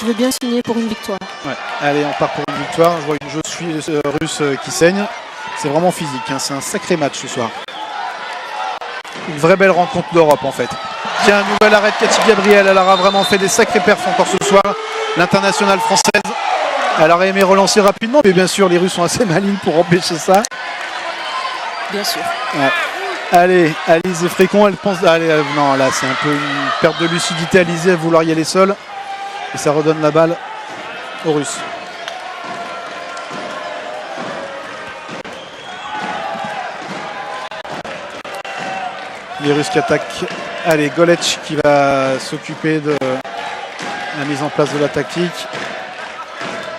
Je veux bien signer pour une victoire. Ouais. Allez, on part pour une victoire. Je vois une joueuse russe qui saigne. C'est vraiment physique, hein. C'est un sacré match ce soir. Une vraie belle rencontre d'Europe en fait. Tiens, un nouvel arrêt de Cathy Gabriel. Elle aura vraiment fait des sacrés perfs encore ce soir. L'internationale française. Elle aurait aimé relancer rapidement, mais bien sûr, les Russes sont assez malines pour empêcher ça. Bien sûr. Ouais. Allez, Alizé Frécon, elle pense. Allez, non, là, c'est un peu une perte de lucidité, Alizé, à vouloir y aller seule. Et ça redonne la balle aux Russes. Les Russes qui attaquent. Allez, Golech qui va s'occuper de la mise en place de la tactique.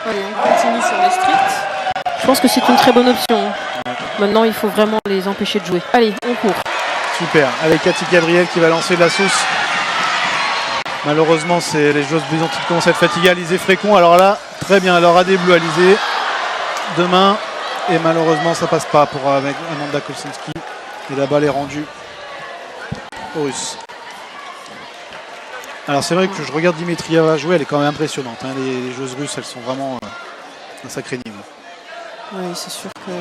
Allez, on continue sur les stricts. Je pense que c'est une très bonne option. Maintenant, il faut vraiment les empêcher de jouer. Allez, on court. Super. Allez, Cathy Gabriel qui va lancer de la sauce. Malheureusement, c'est les joueuses byzantines qui commencent à être fatiguées. Alizé Frécon, alors là, très bien. Elle aura des bleus, Alizé. Demain. Et malheureusement, ça passe pas pour Amanda Kolsinski. Et la balle est rendue aux Russes. Alors c'est vrai que je regarde Dimitrieva jouer, elle est quand même impressionnante. Hein. Les joueuses russes, elles sont vraiment un sacré niveau. Oui, c'est sûr que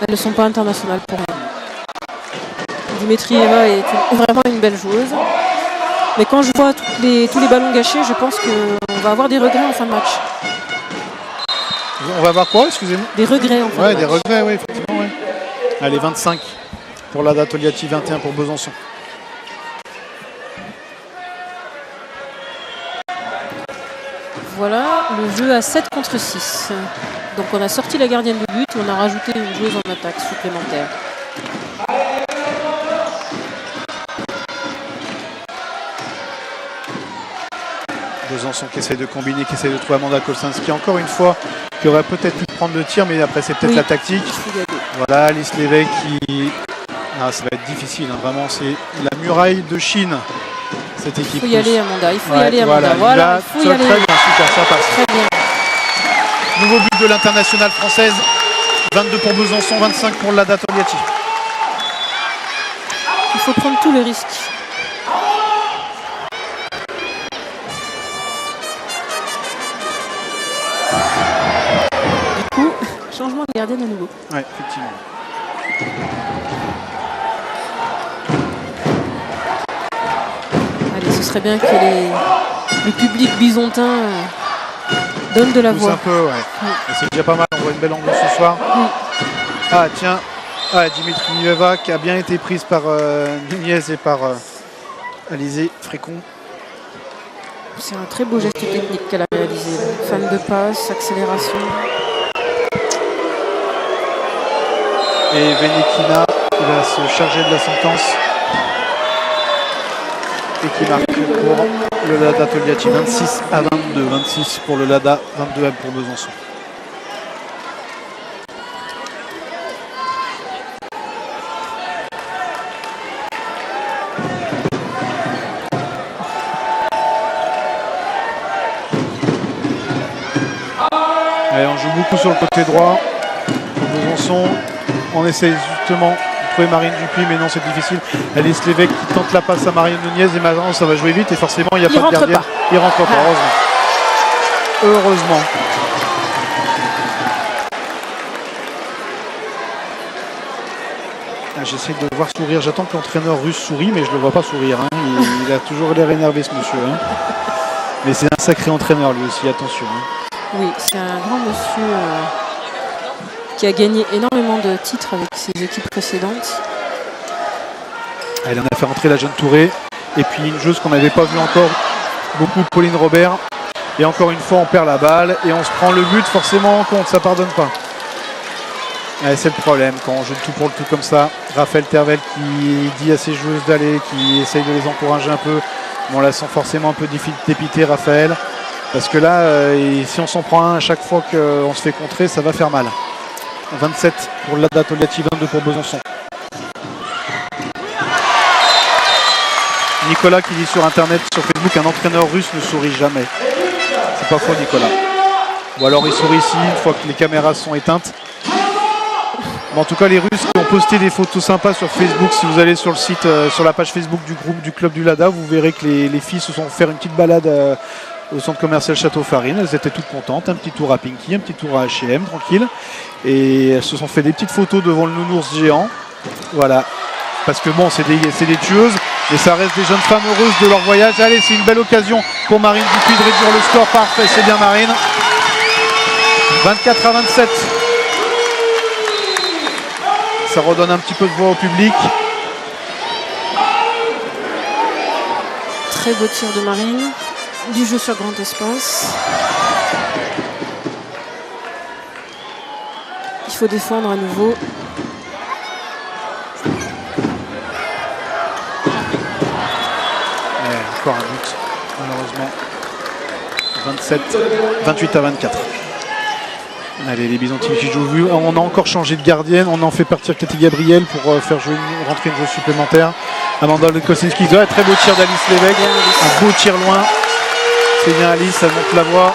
elles ne sont pas internationales pour rien. Dimitrieva est vraiment une belle joueuse. Mais quand je vois tous les ballons gâchés, je pense qu'on va avoir des regrets en fin de match. On va voir quoi, excusez-moi? Des regrets en fin de match. Ouais, des regrets, oui, effectivement. Ouais. Allez, 25 pour Lada Togliatti, 21 pour Besançon. Voilà, le jeu à 7 contre 6. Donc on a sorti la gardienne de but et on a rajouté une joueuse en attaque supplémentaire. Besançon qui essaie de combiner, qui essaie de trouver Amanda Kolsinski. Encore une fois, qui aurait peut-être pu prendre le tir, mais après c'est peut-être la tactique. Voilà, Alice Lévesque qui... Ah, ça va être difficile, hein. Vraiment, c'est la muraille de Chine, cette équipe. Il faut y aller, Amanda. Il faut y aller, Amanda. Voilà, il faut y aller. Très bien, super, ça passe. Très bien. Nouveau but de l'internationale française. 22 pour Besançon, 25 pour Lada Togliatti. Il faut prendre tous les risques. Du coup, changement de gardienne à nouveau. Oui, effectivement. Allez, ce serait bien que le public byzantin donne de la voix. Un peu, ouais. Et c'est déjà pas mal, on voit une belle ambiance ce soir. Oui. Ah tiens, Dimitrieva qui a bien été prise par Nunez et par Alizé Frécon. C'est un très beau geste technique qu'elle a réalisé. Fan de passe, accélération. Et Venekina qui va se charger de la sentence. Et qui marque pour le Lada Togliatti, 26 à 22. 26 pour le Lada, 22 pour Besançon. Allez, on joue beaucoup sur le côté droit. Besançon, on essaye justement de trouver Marine Dupuis, mais non, c'est difficile. Alice Lévesque qui tente la passe à Marion Nunez et maintenant ça va jouer vite et forcément il n'y a pas de gardien. Il rentre pas, heureusement. J'essaie de le voir sourire, j'attends que l'entraîneur russe sourit, mais je ne le vois pas sourire. Hein. Il a toujours l'air énervé ce monsieur. Hein. Mais c'est un sacré entraîneur lui aussi, attention. Hein. Oui, c'est un grand monsieur qui a gagné énormément de titres avec ses équipes précédentes. Elle en a fait rentrer la jeune Touré. Et puis une joueuse qu'on n'avait pas vue encore beaucoup, Pauline Robert. Et encore une fois, on perd la balle et on se prend le but forcément en compte, ça pardonne pas. C'est le problème quand on joue le tout pour le tout comme ça. Raphaël Tervel qui dit à ses joueuses d'aller, qui essaye de les encourager un peu. Bon, on la sent forcément un peu dépité, Raphaël. Parce que là, si on s'en prend un à chaque fois qu'on se fait contrer, ça va faire mal. 27 pour Lada Togliatti, 22 pour Besançon. Nicolas qui dit sur internet, sur Facebook, un entraîneur russe ne sourit jamais. C'est pas faux, Nicolas. Ou alors il sourit ici une fois que les caméras sont éteintes. Bon, en tout cas, les Russes qui ont posté des photos sympas sur Facebook, si vous allez sur le site, sur la page Facebook du groupe du club du Lada, vous verrez que les filles se sont fait une petite balade au centre commercial Château Farine. Elles étaient toutes contentes. Un petit tour à Pinky, un petit tour à H&M, tranquille. Et elles se sont fait des petites photos devant le nounours géant. Voilà. Parce que bon, c'est des tueuses, mais ça reste des jeunes femmes heureuses de leur voyage. Allez, c'est une belle occasion pour Marine Dupuis de réduire le score. Parfait, c'est bien Marine. 24-27. Ça redonne un petit peu de voix au public. Très beau tir de Marine. Du jeu sur grand espace. Il faut défendre à nouveau. Encore un but, malheureusement. 28-24. Allez, les Byzantines qui jouent. On a encore changé de gardienne. On en fait partir Cathy Gabriel pour faire rentrer une joueuse supplémentaire. Amanda Kosinski. Très beau tir d'Alice Lévesque. Un beau tir loin. C'est bien Alice, elle monte la voie.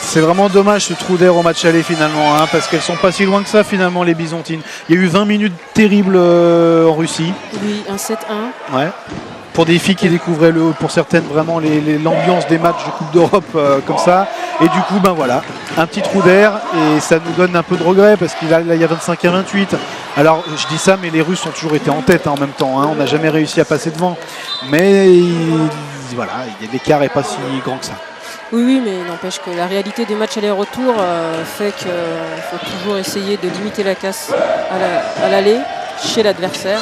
C'est vraiment dommage ce trou d'air au match aller finalement, hein, parce qu'elles sont pas si loin que ça finalement les Byzantines. Il y a eu 20 minutes terribles en Russie. Oui, un 7-1. Ouais. Pour des filles qui découvraient pour certaines vraiment l'ambiance des matchs de Coupe d'Europe comme ça. Et du coup, ben voilà, un petit trou d'air et ça nous donne un peu de regret parce qu'il y a 25-28. Alors je dis ça, mais les Russes ont toujours été en tête en même temps. Hein. On n'a jamais réussi à passer devant. Mais voilà, l'écart n'est pas si grand que ça. Oui, mais n'empêche que la réalité des matchs aller-retour fait qu'il faut toujours essayer de limiter la casse à l'aller chez l'adversaire.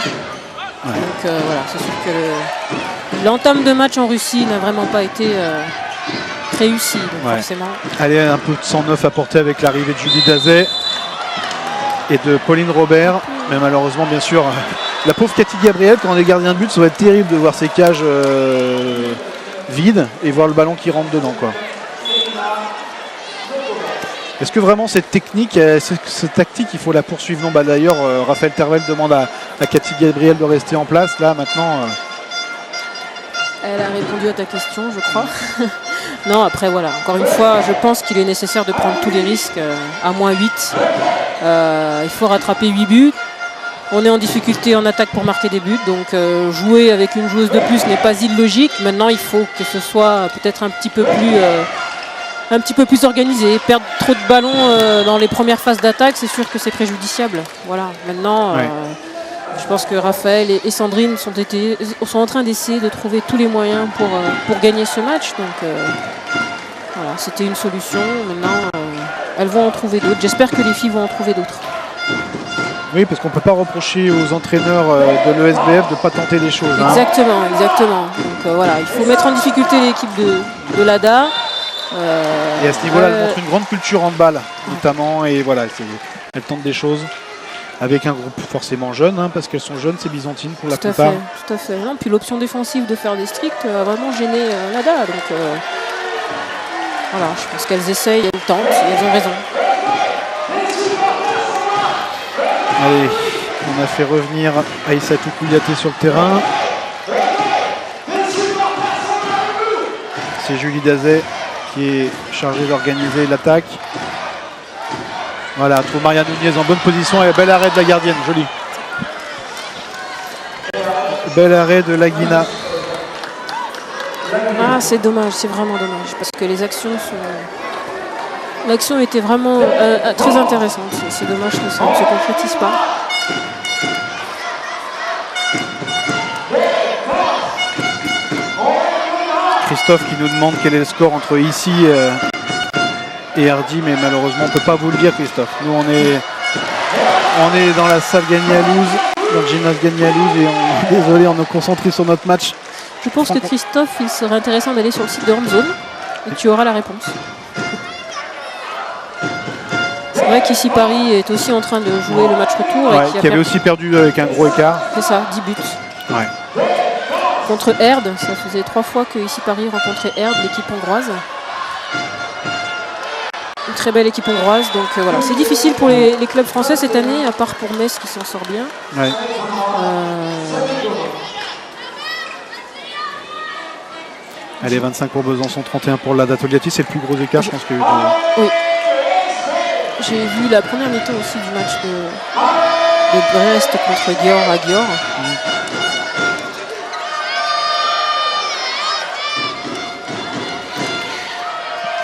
Ouais. Donc voilà, c'est sûr que l'entame de match en Russie n'a vraiment pas été réussie, donc forcément. Allez, un peu de 109 apporté avec l'arrivée de Julie Dazet et de Pauline Robert. Mais malheureusement, bien sûr, la pauvre Cathy Gabriel, quand on est gardien de but, ça va être terrible de voir ces cages vides et voir le ballon qui rentre dedans, quoi. Est-ce que vraiment cette technique, cette tactique, il faut la poursuivre? Non, bah d'ailleurs, Raphaël Tervel demande à Cathy Gabriel de rester en place. Là, maintenant. Elle a répondu à ta question, je crois. Non, après, voilà. Encore une fois, je pense qu'il est nécessaire de prendre tous les risques à -8. Il faut rattraper 8 buts. On est en difficulté en attaque pour marquer des buts. Donc, jouer avec une joueuse de plus n'est pas illogique. Maintenant, il faut que ce soit peut-être un petit peu plus organisé. Perdre trop de ballons dans les premières phases d'attaque, c'est sûr que c'est préjudiciable. Voilà. Maintenant, je pense que Raphaël et Sandrine sont en train d'essayer de trouver tous les moyens pour gagner ce match. Donc, voilà, c'était une solution. Maintenant, elles vont en trouver d'autres. J'espère que les filles vont en trouver d'autres. Oui, parce qu'on ne peut pas reprocher aux entraîneurs de l'ESBF de ne pas tenter des choses. Exactement, hein. Exactement. Donc voilà, il faut mettre en difficulté l'équipe de l'ADA. Et à ce niveau-là, elle montre une grande culture handball, notamment. Et voilà, elle tente des choses avec un groupe forcément jeune, hein, parce qu'elles sont jeunes, ces Byzantines pour la plupart. Tout à fait. Non, puis l'option défensive de faire des stricts a vraiment gêné l'ADA. Donc voilà, je pense qu'elles essayent, elles tentent, et elles ont raison. Allez, on a fait revenir Aïssatou Kouliaté sur le terrain. C'est Julie Dazet qui est chargée d'organiser l'attaque. Voilà, trouve Maria Nunez en bonne position et bel arrêt de la gardienne, joli. Bel arrêt de Laguina. Ah, c'est dommage, c'est vraiment dommage, parce que les actions sont... L'action était vraiment très intéressante. C'est dommage que ça ne se concrétise pas. Christophe qui nous demande quel est le score entre ici et Hardy, mais malheureusement on ne peut pas vous le dire, Christophe. Nous on est dans la salle Gagny-à-Louz, dans le gymnase Gagny-à-Louz, et désolé, on est concentré sur notre match. Je pense que Christophe, il serait intéressant d'aller sur le site de Handzone et tu auras la réponse. C'est vrai qu'ici Paris est aussi en train de jouer le match retour. Ouais, qui avait aussi perdu avec un gros écart. C'est ça, 10 buts. Ouais. Contre Erd, ça faisait 3 fois que ici Paris rencontrait Erd, l'équipe hongroise. Une très belle équipe hongroise, donc voilà. C'est difficile pour les clubs français cette année, à part pour Metz qui s'en sort bien. Ouais. Allez, 25 pour Besançon, 31 pour l'ADA Togliatti, c'est le plus gros écart, je pense qu'il y a eu Oui. J'ai vu la première mi-temps aussi du match de Brest contre Győr à Győr.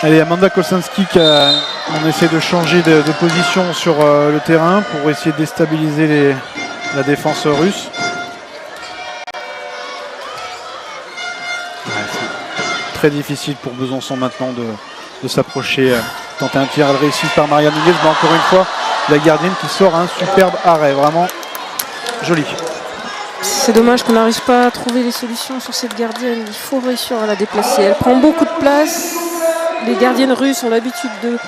Allez, Amanda Kolczynski, on essaie de changer de position sur le terrain pour essayer de déstabiliser la défense russe. Ouais, c'est très difficile pour Besançon maintenant de s'approcher, tenter un tir. Elle réussit par Maria Nunez, mais encore une fois, la gardienne qui sort un superbe arrêt, vraiment joli. C'est dommage qu'on n'arrive pas à trouver les solutions sur cette gardienne. Il faut réussir à la déplacer. Elle prend beaucoup de place. Les gardiennes russes ont l'habitude de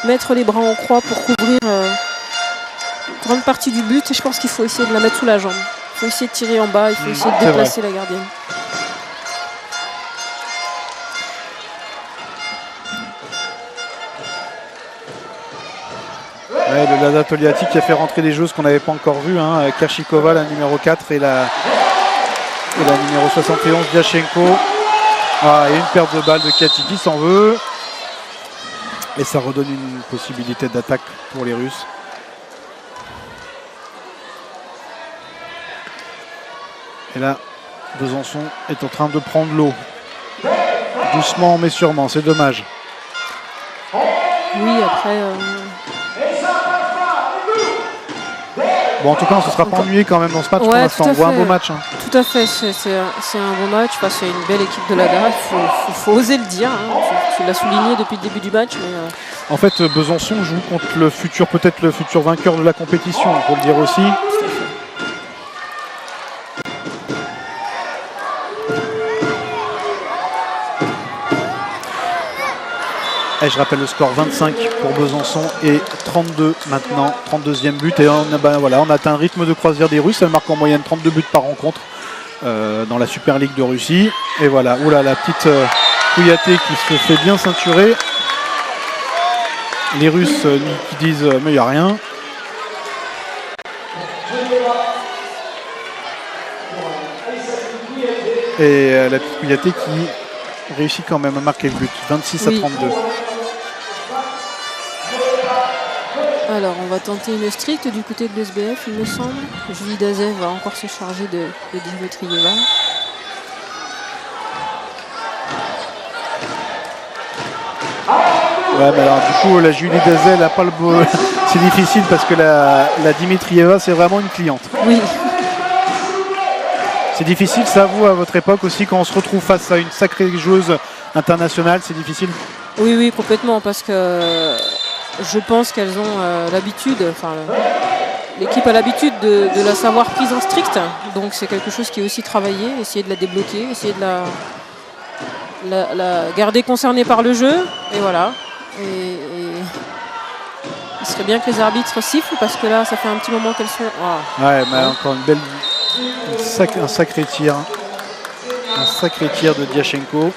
mettre les bras en croix pour couvrir une grande partie du but. Et je pense qu'il faut essayer de la mettre sous la jambe. Il faut essayer de tirer en bas. Il faut essayer de déplacer la gardienne. Ouais, le Lada Toliati qui a fait rentrer des joueuses qu'on n'avait pas encore vues. Hein. Kershikova, la numéro 4 et la numéro 71, Diachenko. Ah, et une perte de balle de Kati qui s'en veut. Et ça redonne une possibilité d'attaque pour les Russes. Et là, Besançon est en train de prendre l'eau. Doucement mais sûrement, c'est dommage. Oui, après... Bon, en tout cas, on ne se sera pas ennuyé quand même dans ce match pour l'instant. On voit un beau match. Hein. Tout à fait, c'est un beau match. Enfin, c'est une belle équipe de l'ADA. Il faut oser le dire. Hein. Tu l'as souligné depuis le début du match. Mais En fait, Besançon joue contre le futur, peut-être le futur vainqueur de la compétition, il faut le dire aussi. Et je rappelle le score 25 pour Besançon et 32 maintenant, 32e but. Et on a atteint un rythme de croisière des Russes. Elle marque en moyenne 32 buts par rencontre dans la Super League de Russie. Et voilà, oula, la petite Kouyaté qui se fait bien ceinturer. Les Russes qui disent mais il n'y a rien. Et la petite Kouyaté qui réussit quand même à marquer le but, 26 à 32. Alors, on va tenter une stricte du côté de l'SBF, il me semble. Julie Dazev va encore se charger de Dimitrieva. Ouais, mais alors du coup, la Julie Dazev, elle n'a pas le beau. C'est difficile parce que la Dimitrieva, c'est vraiment une cliente. Oui. C'est difficile, ça vous, à votre époque aussi, quand on se retrouve face à une sacrée joueuse internationale, c'est difficile? Oui, complètement, parce que je pense qu'elles ont l'habitude, enfin, l'équipe a l'habitude de la savoir prise en strict, donc c'est quelque chose qui est aussi travaillé, essayer de la débloquer, essayer de la garder concernée par le jeu, et voilà. Et il serait bien que les arbitres sifflent, parce que là, ça fait un petit moment qu'elles sont... Oh. Ouais, mais encore une belle... un sacré tir. Un sacré tir de Diachenko.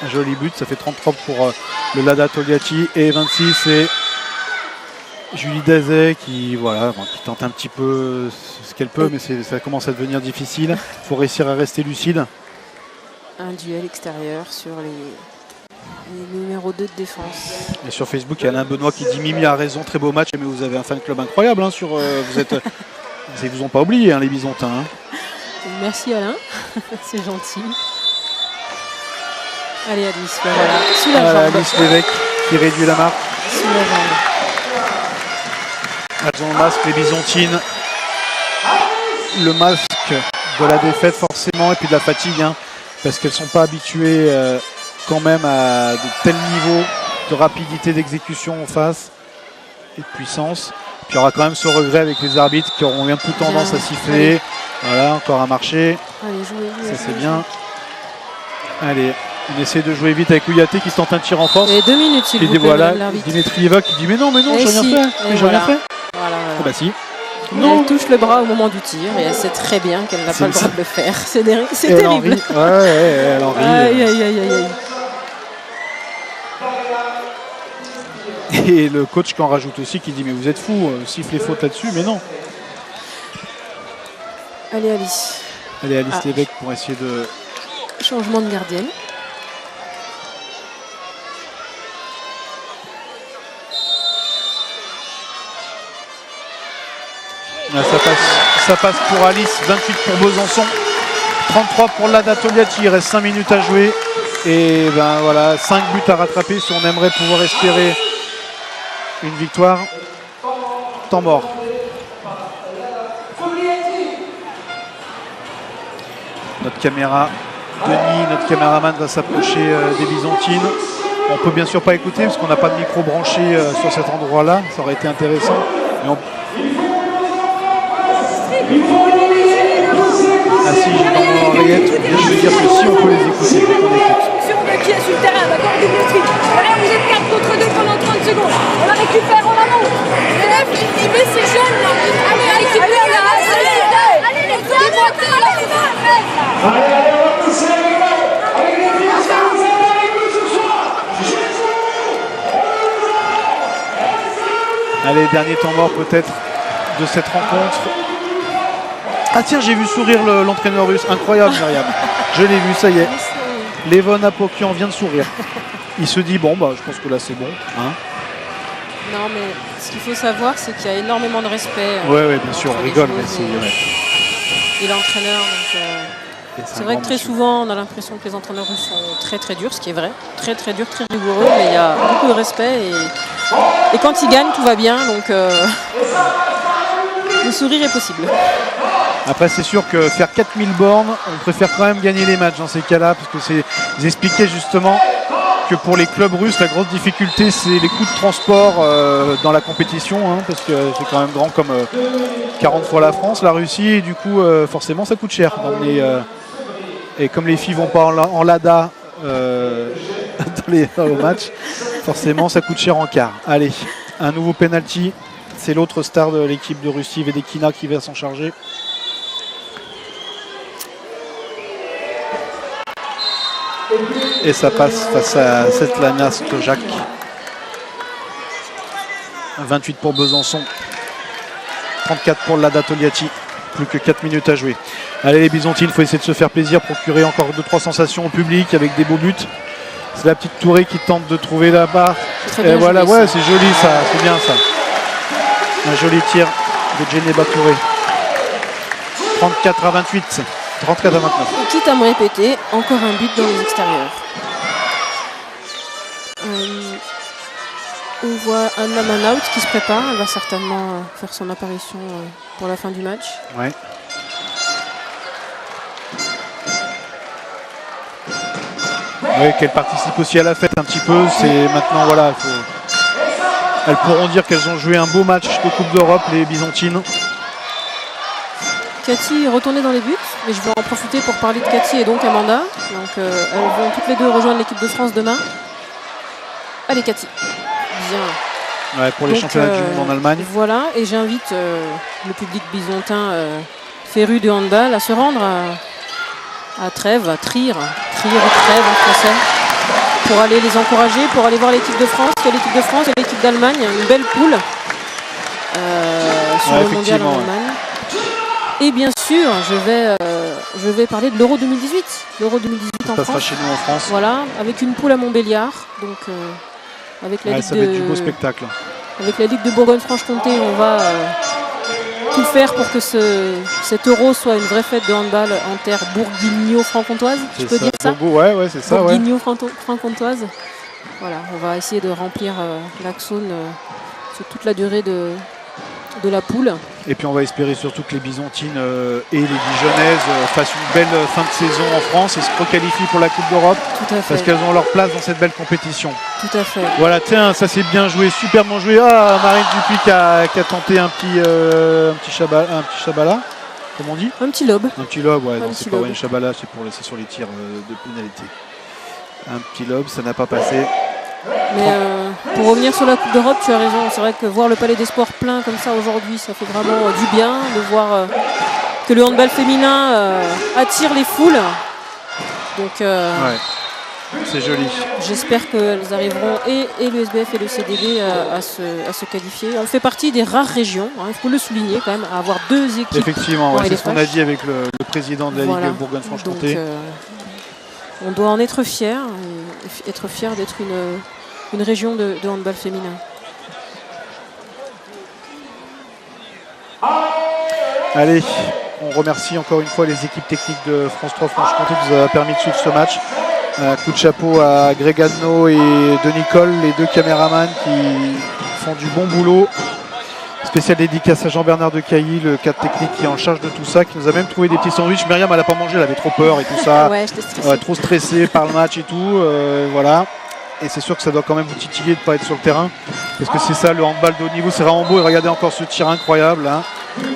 Un joli but, ça fait 33 pour le Lada Toliati et 26 c'est Julie Dazev qui, qui tente un petit peu ce qu'elle peut, mais ça commence à devenir difficile. Il faut réussir à rester lucide. Un duel extérieur sur les numéros 2 de défense. Et sur Facebook, il y a Alain Benoît qui dit Mimi a raison, très beau match, mais vous avez un fan club incroyable. Hein, ils vous ont pas oublié, hein, les Bisontins. Hein. Merci Alain, c'est gentil. Allez Alice, voilà, sous la jambe. Alice Lévesque qui réduit la marque. Sous la jambe. Elles ont le masque, les Bisontines. Le masque de la défaite forcément et puis de la fatigue, hein, parce qu'elles ne sont pas habituées quand même à de tels niveaux de rapidité d'exécution en face et de puissance. Puis il y aura quand même ce regret avec les arbitres qui auront un peu tendance à siffler. Allez. Voilà, encore un marché. Allez, jouez, ça c'est bien. Allez, on essaie de jouer vite avec Kouyaté qui se tente un tir en force. Et 2 minutes s'il vous plaît, voilà, Dimitrieva qui dit mais non, j'ai rien fait. J'ai rien fait. Voilà. Ah bah si. Non. Elle touche le bras au moment du tir et elle sait très bien qu'elle n'a pas le droit de le faire. C'est terrible. Elle en rit. Aïe. Et le coach qui en rajoute aussi qui dit mais vous êtes fous, sifflez faute là-dessus, mais non. Allez Alice. Allez Alice Lévesque pour essayer de... Changement de gardienne. Là, ça passe pour Alice, 28 pour Besançon, 33 pour Lada Togliatti. Il reste 5 minutes à jouer. Et ben voilà, 5 buts à rattraper si on aimerait pouvoir espérer une victoire. Temps mort. Notre caméra, Denis, notre caméraman va s'approcher des Byzantines. On peut bien sûr pas écouter parce qu'on n'a pas de micro branché sur cet endroit-là. Ça aurait été intéressant. Mais on... Ah si, j'ai dans mon oreillette, je viens de dire que si on peut les écouter, on écoute. Qui est sur le terrain, d'accord, Dimitri. Derrière, vous êtes 4 contre 2 pendant 30 secondes. On la récupère, on la monte. Les 9, il met ses jeunes là. Allez, récupère là. Allez, les gars, démontez là. Allez, dernier temps mort peut-être de cette rencontre. Ah tiens, j'ai vu sourire l'entraîneur russe. Incroyable, Myriam. Je l'ai vu, ça y est. Levon Apokian vient de sourire. Il se dit, bon, bah, je pense que là, c'est bon. Hein, Non, mais ce qu'il faut savoir, c'est qu'il y a énormément de respect. ouais, bien sûr, on entre les rigole, joueuses mais c'est vrai. et l'entraîneur. Donc, c'est vrai que très souvent, on a l'impression que les entraîneurs russes sont très très durs, ce qui est vrai. Très très dur, très rigoureux, mais il y a beaucoup de respect. Et quand ils gagnent, tout va bien. Donc, le sourire est possible. Après, c'est sûr que faire 4000 bornes, on préfère quand même gagner les matchs dans ces cas-là, parce que ils expliquaient justement que pour les clubs russes, la grosse difficulté, c'est les coûts de transport dans la compétition, hein, parce que c'est quand même grand comme 40 fois la France, la Russie, et du coup, forcément, ça coûte cher d'emmener. Et comme les filles vont pas en Lada au match, forcément, ça coûte cher en quart. Allez, un nouveau penalty. C'est l'autre star de l'équipe de Russie, Vedekina, qui va s'en charger. Et ça passe face à Svetlana Stojak. 28 pour Besançon. 34 pour Lada Togliatti. Plus que 4 minutes à jouer. Allez les Byzantines, il faut essayer de se faire plaisir, procurer encore 2-3 sensations au public avec des beaux buts. C'est la petite Touré qui tente de trouver la barre. Et voilà, ouais, c'est joli ça, c'est bien ça. Un joli tir de Djeneba Touré. 34 à 28. 34 à 29. Et quitte à me répéter, encore un but dans les extérieurs. On voit Anna Manaut qui se prépare. Elle va certainement faire son apparition pour la fin du match. Ouais. Oui, qu'elles participent aussi à la fête un petit peu. C'est maintenant, voilà, elles pourront dire qu'elles ont joué un beau match de Coupe d'Europe, les Byzantines. Cathy est retournée dans les buts, mais je vais en profiter pour parler de Cathy et donc Amanda. Donc elles vont toutes les deux rejoindre l'équipe de France demain. Allez Cathy, bien. Ouais, pour les championnats du monde en Allemagne. Voilà, et j'invite le public byzantin féru de handball à se rendre à Trèves, à Trier ou Trèves en français, pour aller les encourager, pour aller voir l'équipe de France. Il y a l'équipe de France et l'équipe d'Allemagne, une belle poule sur le mondial en Allemagne. Et bien sûr, je vais parler de l'Euro 2018. L'Euro 2018 en France. Ça sera chez nous en France. Voilà, avec une poule à Montbéliard. Donc, avec la Ligue ça va être du beau spectacle. Avec la Ligue de Bourgogne-Franche-Comté, on va tout faire pour que cet Euro soit une vraie fête de handball en terre bourguigno-franc-comtoise. Je peux dire ça ? Ouais, c'est ça. Bourguigno-franc-comtoise. Voilà, on va essayer de remplir l'Axone sur toute la durée de la poule. Et puis on va espérer surtout que les Byzantines et les Dijonnaises fassent une belle fin de saison en France et se requalifient pour la Coupe d'Europe. Tout à fait. Parce qu'elles ont leur place dans cette belle compétition. Tout à fait. Voilà, tiens, ça c'est bien joué, superbement joué. Ah, Marine Dupuis qui a tenté un petit chabala, comme on dit. Un petit lob. Un petit lob, ouais, non, c'est pas lob. une chabala, c'est sur les tirs de pénalité. Un petit lob, ça n'a pas passé. Mais pour revenir sur la Coupe d'Europe, tu as raison. C'est vrai que voir le Palais des Sports plein comme ça aujourd'hui, ça fait vraiment du bien de voir que le handball féminin attire les foules. Donc c'est joli. J'espère qu'elles arriveront, et le SBF et le CDD, à se qualifier. On fait partie des rares régions, hein, il faut le souligner quand même, à avoir deux équipes. Effectivement, c'est ce qu'on a dit avec le président de la Ligue Bourgogne-Franche-Comté. On doit en être fiers, et être fiers d'être une région de handball féminin. Allez, on remercie encore une fois les équipes techniques de France 3 Franche-Comté qui nous a permis de suivre ce match. Un coup de chapeau à Greg Adno et Denis Coll, les deux caméramans qui font du bon boulot. Spécial dédicace à Jean-Bernard de Cailly, le cadre technique qui est en charge de tout ça, qui nous a même trouvé des petits sandwichs. Myriam, elle n'a pas mangé, elle avait trop peur et tout ça. Ouais, j'étais stressée. Ouais, trop stressée par le match et tout. Voilà. Et c'est sûr que ça doit quand même vous titiller de ne pas être sur le terrain. Parce que c'est ça, le handball de haut niveau, c'est vraiment beau. Et regardez encore ce tir incroyable hein,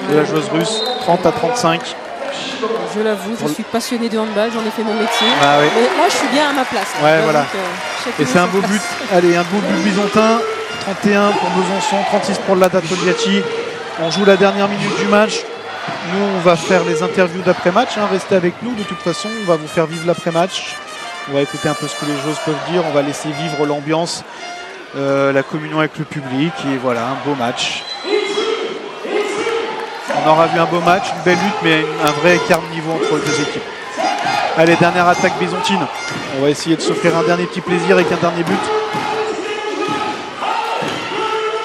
de la joueuse russe, 30-35. Je l'avoue, je suis passionnée de handball, j'en ai fait mon métier. Ah oui. Mais là, je suis bien à ma place. Ouais, voilà. Chacun Et c'est un sa beau place. but. Allez, un beau but byzantin. 31 pour Besançon, 36 pour l'Ada Togliatti. On joue la dernière minute du match. Nous, on va faire les interviews d'après-match. Hein. Restez avec nous. De toute façon, on va vous faire vivre l'après-match. On va écouter un peu ce que les joueuses peuvent dire. On va laisser vivre l'ambiance, la communion avec le public. Et voilà, un beau match. On aura vu un beau match, une belle lutte, mais un vrai écart de niveau entre les deux équipes. Allez, dernière attaque byzantine. On va essayer de s'offrir un dernier petit plaisir avec un dernier but.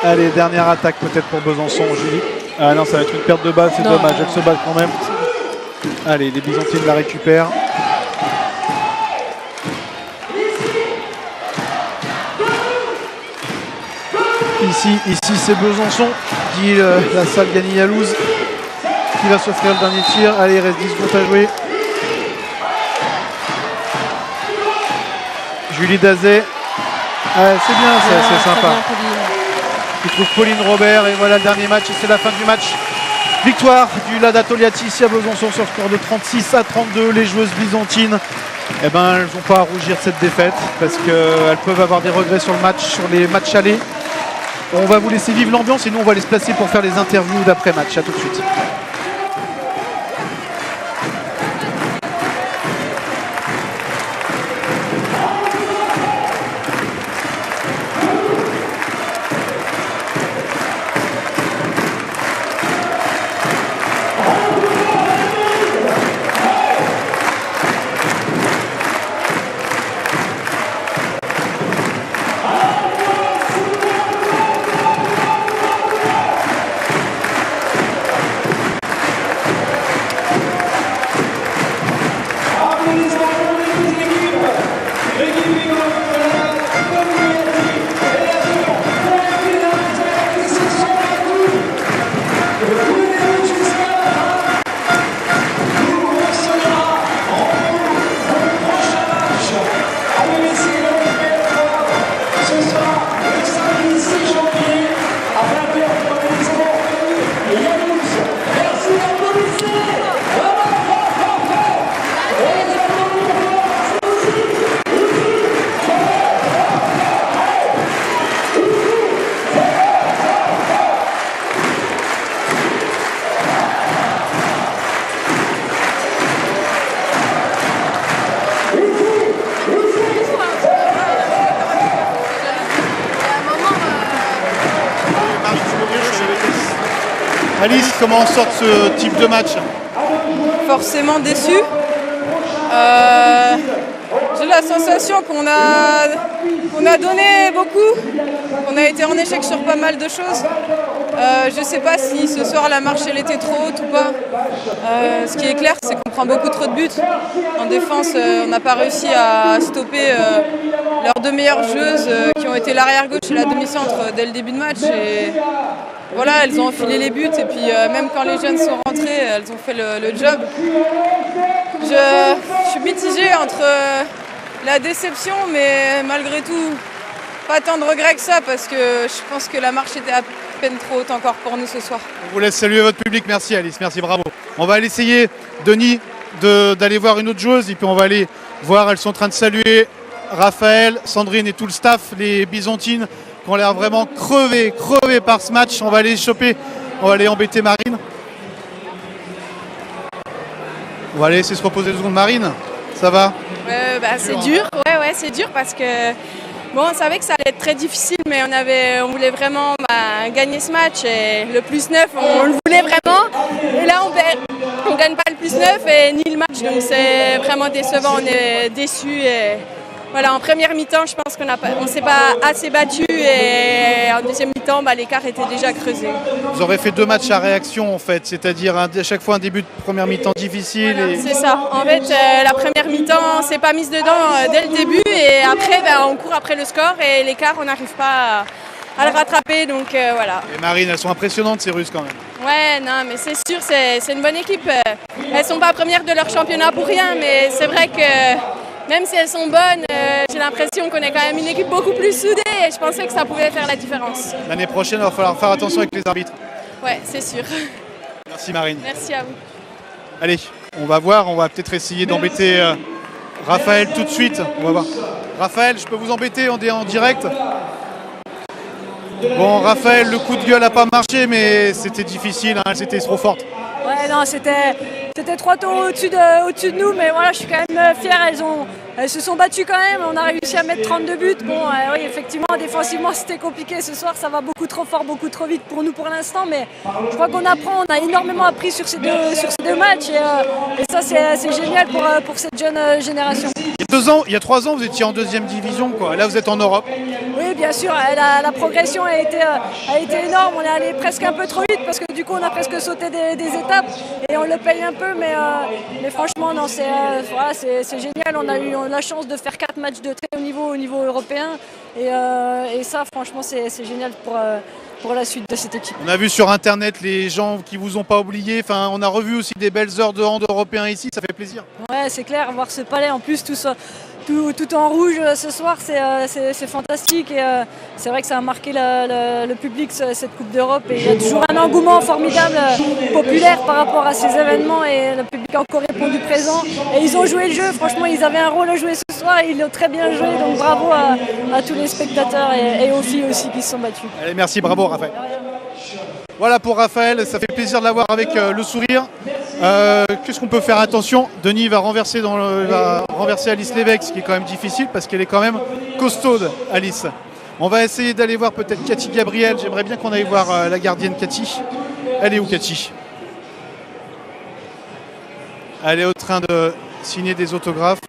Allez, dernière attaque peut-être pour Besançon, Julie. Ah non, ça va être une perte de balle, c'est Non. dommage, elle se bat quand même. Allez, les Byzantines la récupèrent. Ici c'est Besançon, dit la salle Gagny-Yalouz, qui va s'offrir le dernier tir. Allez, il reste 10 secondes à jouer. Julie Dazet. Ah, c'est bien, ça, c'est Très sympa. bien, Pauline. Qui trouve Pauline Robert et voilà le dernier match et c'est la fin du match. Victoire du Lada Togliatti ici à Besançon sur score de 36-32. Les joueuses byzantines, eh ben, elles n'ont pas à rougir de cette défaite parce qu'elles peuvent avoir des regrets sur le match, sur les matchs allés. On va vous laisser vivre l'ambiance et nous on va aller se placer pour faire les interviews d'après-match. À tout de suite. Alice, comment on sort de ce type de match? Forcément déçu. J'ai la sensation qu'on a donné beaucoup, qu'on a été en échec sur pas mal de choses. Je ne sais pas si ce soir la marche elle était trop haute ou pas. Ce qui est clair, c'est qu'on prend beaucoup trop de buts. En défense, on n'a pas réussi à stopper leurs deux meilleures joueuses qui ont été l'arrière gauche et la demi-centre dès le début de match. Et voilà, elles ont enfilé les buts et puis même quand les jeunes sont rentrés, elles ont fait le job. Je suis mitigée entre la déception, mais malgré tout, pas tant de regrets que ça parce que je pense que la marche était à peine trop haute encore pour nous ce soir. On vous laisse saluer votre public. Merci Alice, merci, bravo. On va aller essayer, Denis, d'aller voir une autre joueuse et puis on va aller voir, elles sont en train de saluer Raphaël, Sandrine et tout le staff, les Byzantines qui ont l'air vraiment crevés par ce match. On va aller les choper, on va aller embêter Marine. On va aller essayer de se reposer 2 secondes. Marine, ça va? C'est dur, ouais, c'est dur parce que bon, on savait que ça allait être très difficile, mais on voulait vraiment gagner ce match et le plus 9, on le voulait vraiment. Et là, on gagne pas le plus 9 et ni le match, donc c'est vraiment décevant, on est déçus et voilà, en première mi-temps, je pense qu'on ne s'est pas assez battu et en deuxième mi-temps, l'écart était déjà creusé. Vous aurez fait 2 matchs à réaction en fait, c'est-à-dire à chaque fois un début de première mi-temps difficile. Voilà, Et... c'est ça. En fait, la première mi-temps, on s'est pas mise dedans dès le début et après, on court après le score et l'écart, on n'arrive pas à le rattraper. Donc voilà. Et Marine, elles sont impressionnantes ces Russes quand même. Ouais, non, mais c'est sûr, c'est une bonne équipe. Elles sont pas premières de leur championnat pour rien, mais c'est vrai que même si elles sont bonnes, j'ai l'impression qu'on est quand même une équipe beaucoup plus soudée et je pensais que ça pouvait faire la différence. L'année prochaine, il va falloir faire attention avec les arbitres. Ouais, c'est sûr. Merci Marine. Merci à vous. Allez, on va voir, on va peut-être essayer d'embêter Raphaël tout de suite. On va voir. Raphaël, je peux vous embêter, on est en direct. Bon, Raphaël, le coup de gueule n'a pas marché, mais c'était difficile, hein, c'était trop forte. Ouais, non, c'était 3 tours au-dessus de nous, mais voilà, je suis quand même fière. Elles se sont battues quand même. On a réussi à mettre 32 buts. Bon, oui, effectivement, défensivement, c'était compliqué ce soir. Ça va beaucoup trop fort, beaucoup trop vite pour nous pour l'instant, mais je crois qu'on apprend. On a énormément appris sur ces deux matchs, et ça, c'est génial pour cette jeune génération. Il y a 3 ans, vous étiez en 2e division, quoi. Là, vous êtes en Europe. Oui, bien sûr, la progression a été énorme. On est allé presque un peu trop vite parce que du coup, on a presque sauté des étapes et on le paye un peu. Mais franchement, non, c'est génial. On a eu la chance de faire 4 matchs de très haut niveau au niveau européen. Et ça, franchement, c'est génial pour la suite de cette équipe. On a vu sur Internet les gens qui vous ont pas oublié. Enfin, on a revu aussi des belles heures de hand européen ici. Ça fait plaisir. Ouais, c'est clair. Voir ce palais en plus, tout en rouge ce soir, c'est fantastique et c'est vrai que ça a marqué le public cette Coupe d'Europe et il y a toujours un engouement formidable populaire par rapport à ces événements et le public a encore répondu présent et ils ont joué le jeu, franchement ils avaient un rôle à jouer ce soir et ils l'ont très bien joué, donc bravo à tous les spectateurs et aux filles aussi qui se sont battues. Allez, merci, bravo Raphaël. Voilà pour Raphaël, ça fait plaisir de l'avoir avec le sourire. Qu'est-ce qu'on peut faire attention? Denis va renverser Alice Lévesque, ce qui est quand même difficile parce qu'elle est quand même costaude, Alice. On va essayer d'aller voir peut-être Cathy Gabriel. J'aimerais bien qu'on aille voir la gardienne Cathy. Elle est où Cathy? Elle est en train de signer des autographes.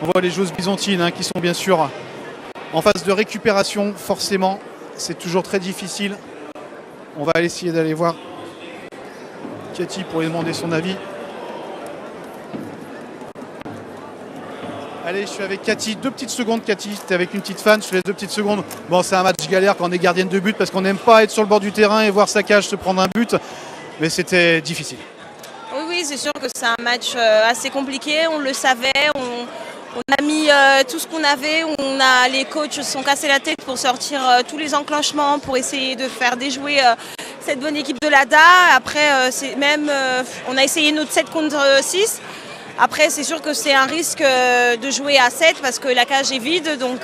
On voit les joueuses byzantines qui sont bien sûr en phase de récupération, forcément. C'est toujours très difficile. On va essayer d'aller voir Cathy pour lui demander son avis. Allez, je suis avec Cathy. 2 petites secondes, Cathy. T'es avec une petite fan, je te laisse 2 petites secondes. Bon, c'est un match galère quand on est gardienne de but parce qu'on n'aime pas être sur le bord du terrain et voir sa cage se prendre un but. Mais c'était difficile. Oui, c'est sûr que c'est un match assez compliqué. On le savait. On a mis tout ce qu'on avait, les coachs se sont cassés la tête pour sortir tous les enclenchements, pour essayer de faire déjouer cette bonne équipe de l'ADA. Après, on a essayé notre 7 contre 6. Après, c'est sûr que c'est un risque de jouer à 7 parce que la cage est vide, donc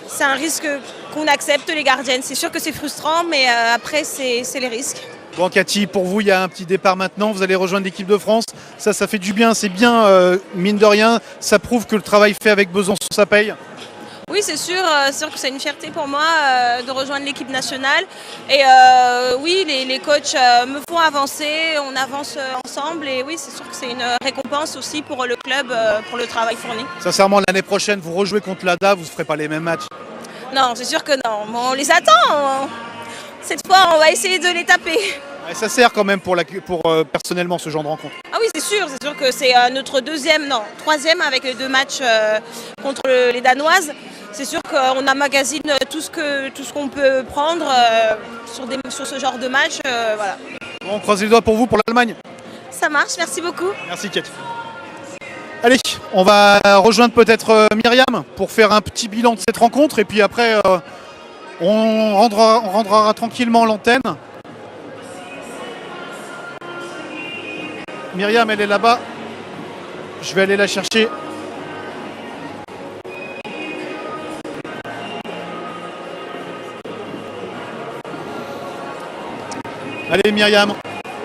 c'est un risque qu'on accepte les gardiennes. C'est sûr que c'est frustrant, mais après, c'est les risques. Bon Cathy, pour vous, il y a un petit départ maintenant, vous allez rejoindre l'équipe de France, ça fait du bien, c'est bien, mine de rien, ça prouve que le travail fait avec Besançon, ça paye. Oui, c'est sûr que c'est une fierté pour moi de rejoindre l'équipe nationale. Et oui, les coachs me font avancer, on avance ensemble et oui, c'est sûr que c'est une récompense aussi pour le club, pour le travail fourni. Sincèrement, l'année prochaine, vous rejouez contre l'ADA, vous ne ferez pas les mêmes matchs. Non, c'est sûr que non, bon, on les attend. Cette fois, on va essayer de les taper. Et ça sert quand même pour personnellement ce genre de rencontre. Ah oui, c'est sûr que c'est notre troisième avec les 2 matchs contre les Danoises. C'est sûr qu'on emmagasine tout ce qu'on peut prendre sur ce genre de match. Voilà. Bon, croisez les doigts pour vous, pour l'Allemagne. Ça marche, merci beaucoup. Merci Cathy. Allez, on va rejoindre peut-être Myriam pour faire un petit bilan de cette rencontre et puis après on rendra tranquillement l'antenne. Myriam, elle est là-bas. Je vais aller la chercher. Allez Myriam,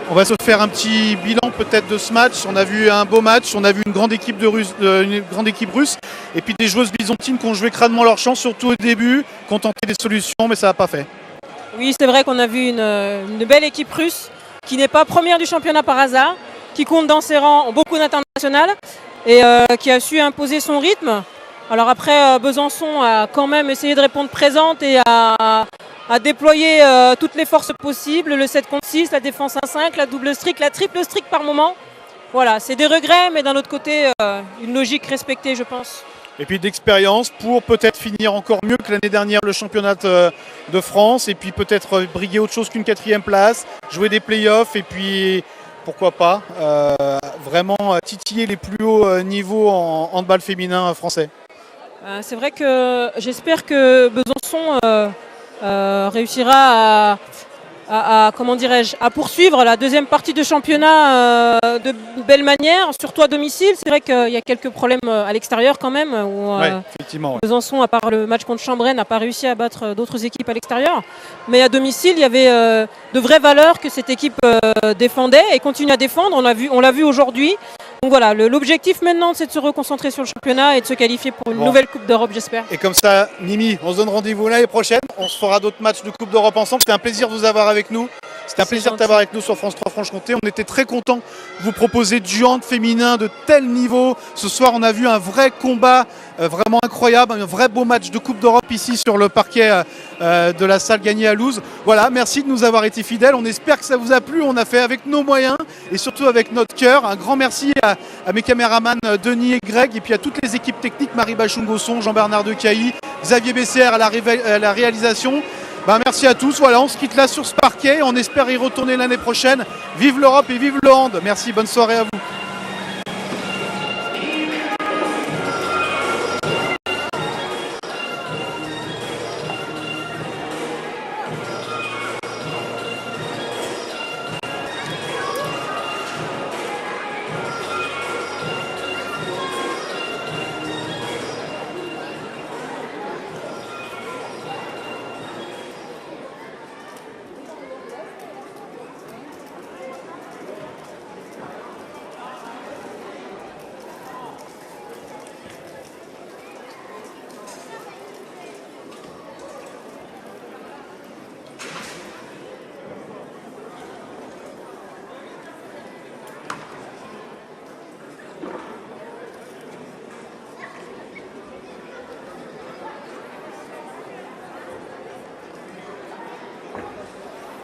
on va se faire un petit bilan peut-être de ce match. On a vu un beau match, on a vu une grande équipe russe et puis des joueuses byzantines qui ont joué crânement leur chance, surtout au début, qui ont tenté des solutions, mais ça n'a pas fait. Oui, c'est vrai qu'on a vu une belle équipe russe qui n'est pas première du championnat par hasard, qui compte dans ses rangs beaucoup d'internationales et qui a su imposer son rythme. Alors après, Besançon a quand même essayé de répondre présente et a déployé toutes les forces possibles, le 7 contre 6, la défense 1-5, la double strict, la triple strict par moment. Voilà, c'est des regrets, mais d'un autre côté, une logique respectée, je pense. Et puis d'expérience pour peut-être finir encore mieux que l'année dernière le championnat de France et puis peut-être briguer autre chose qu'une 4e place, jouer des playoffs et puis pourquoi pas vraiment titiller les plus hauts niveaux en handball féminin français. C'est vrai que j'espère que Besançon réussira comment dirais-je, à poursuivre la deuxième partie de championnat de belle manière, surtout à domicile. C'est vrai qu'il y a quelques problèmes à l'extérieur quand même, où effectivement, ouais. Besançon, à part le match contre Chambray, n'a pas réussi à battre d'autres équipes à l'extérieur. Mais à domicile, il y avait de vraies valeurs que cette équipe défendait et continue à défendre. On l'a vu aujourd'hui. Donc voilà, l'objectif maintenant, c'est de se reconcentrer sur le championnat et de se qualifier pour une nouvelle Coupe d'Europe, j'espère. Et comme ça, Mimi, on se donne rendez-vous l'année prochaine. On se fera d'autres matchs de Coupe d'Europe ensemble. C'était un plaisir de vous avoir avec nous. C'était un plaisir de t'avoir avec nous sur France 3 Franche-Comté. On était très contents de vous proposer du hand féminin de tel niveau. Ce soir, on a vu un vrai combat vraiment incroyable, un vrai beau match de Coupe d'Europe ici sur le parquet de la salle gagnée à Louz. Voilà, merci de nous avoir été fidèles. On espère que ça vous a plu. On a fait avec nos moyens et surtout avec notre cœur. Un grand merci à mes caméramans Denis et Greg et puis à toutes les équipes techniques, Marie Bachung-Gosson, Jean-Bernard Decailly, Xavier Bessière à la réalisation. Merci à tous. Voilà, on se quitte là sur ce parquet. On espère y retourner l'année prochaine. Vive l'Europe et vive le hand. Merci, bonne soirée à vous.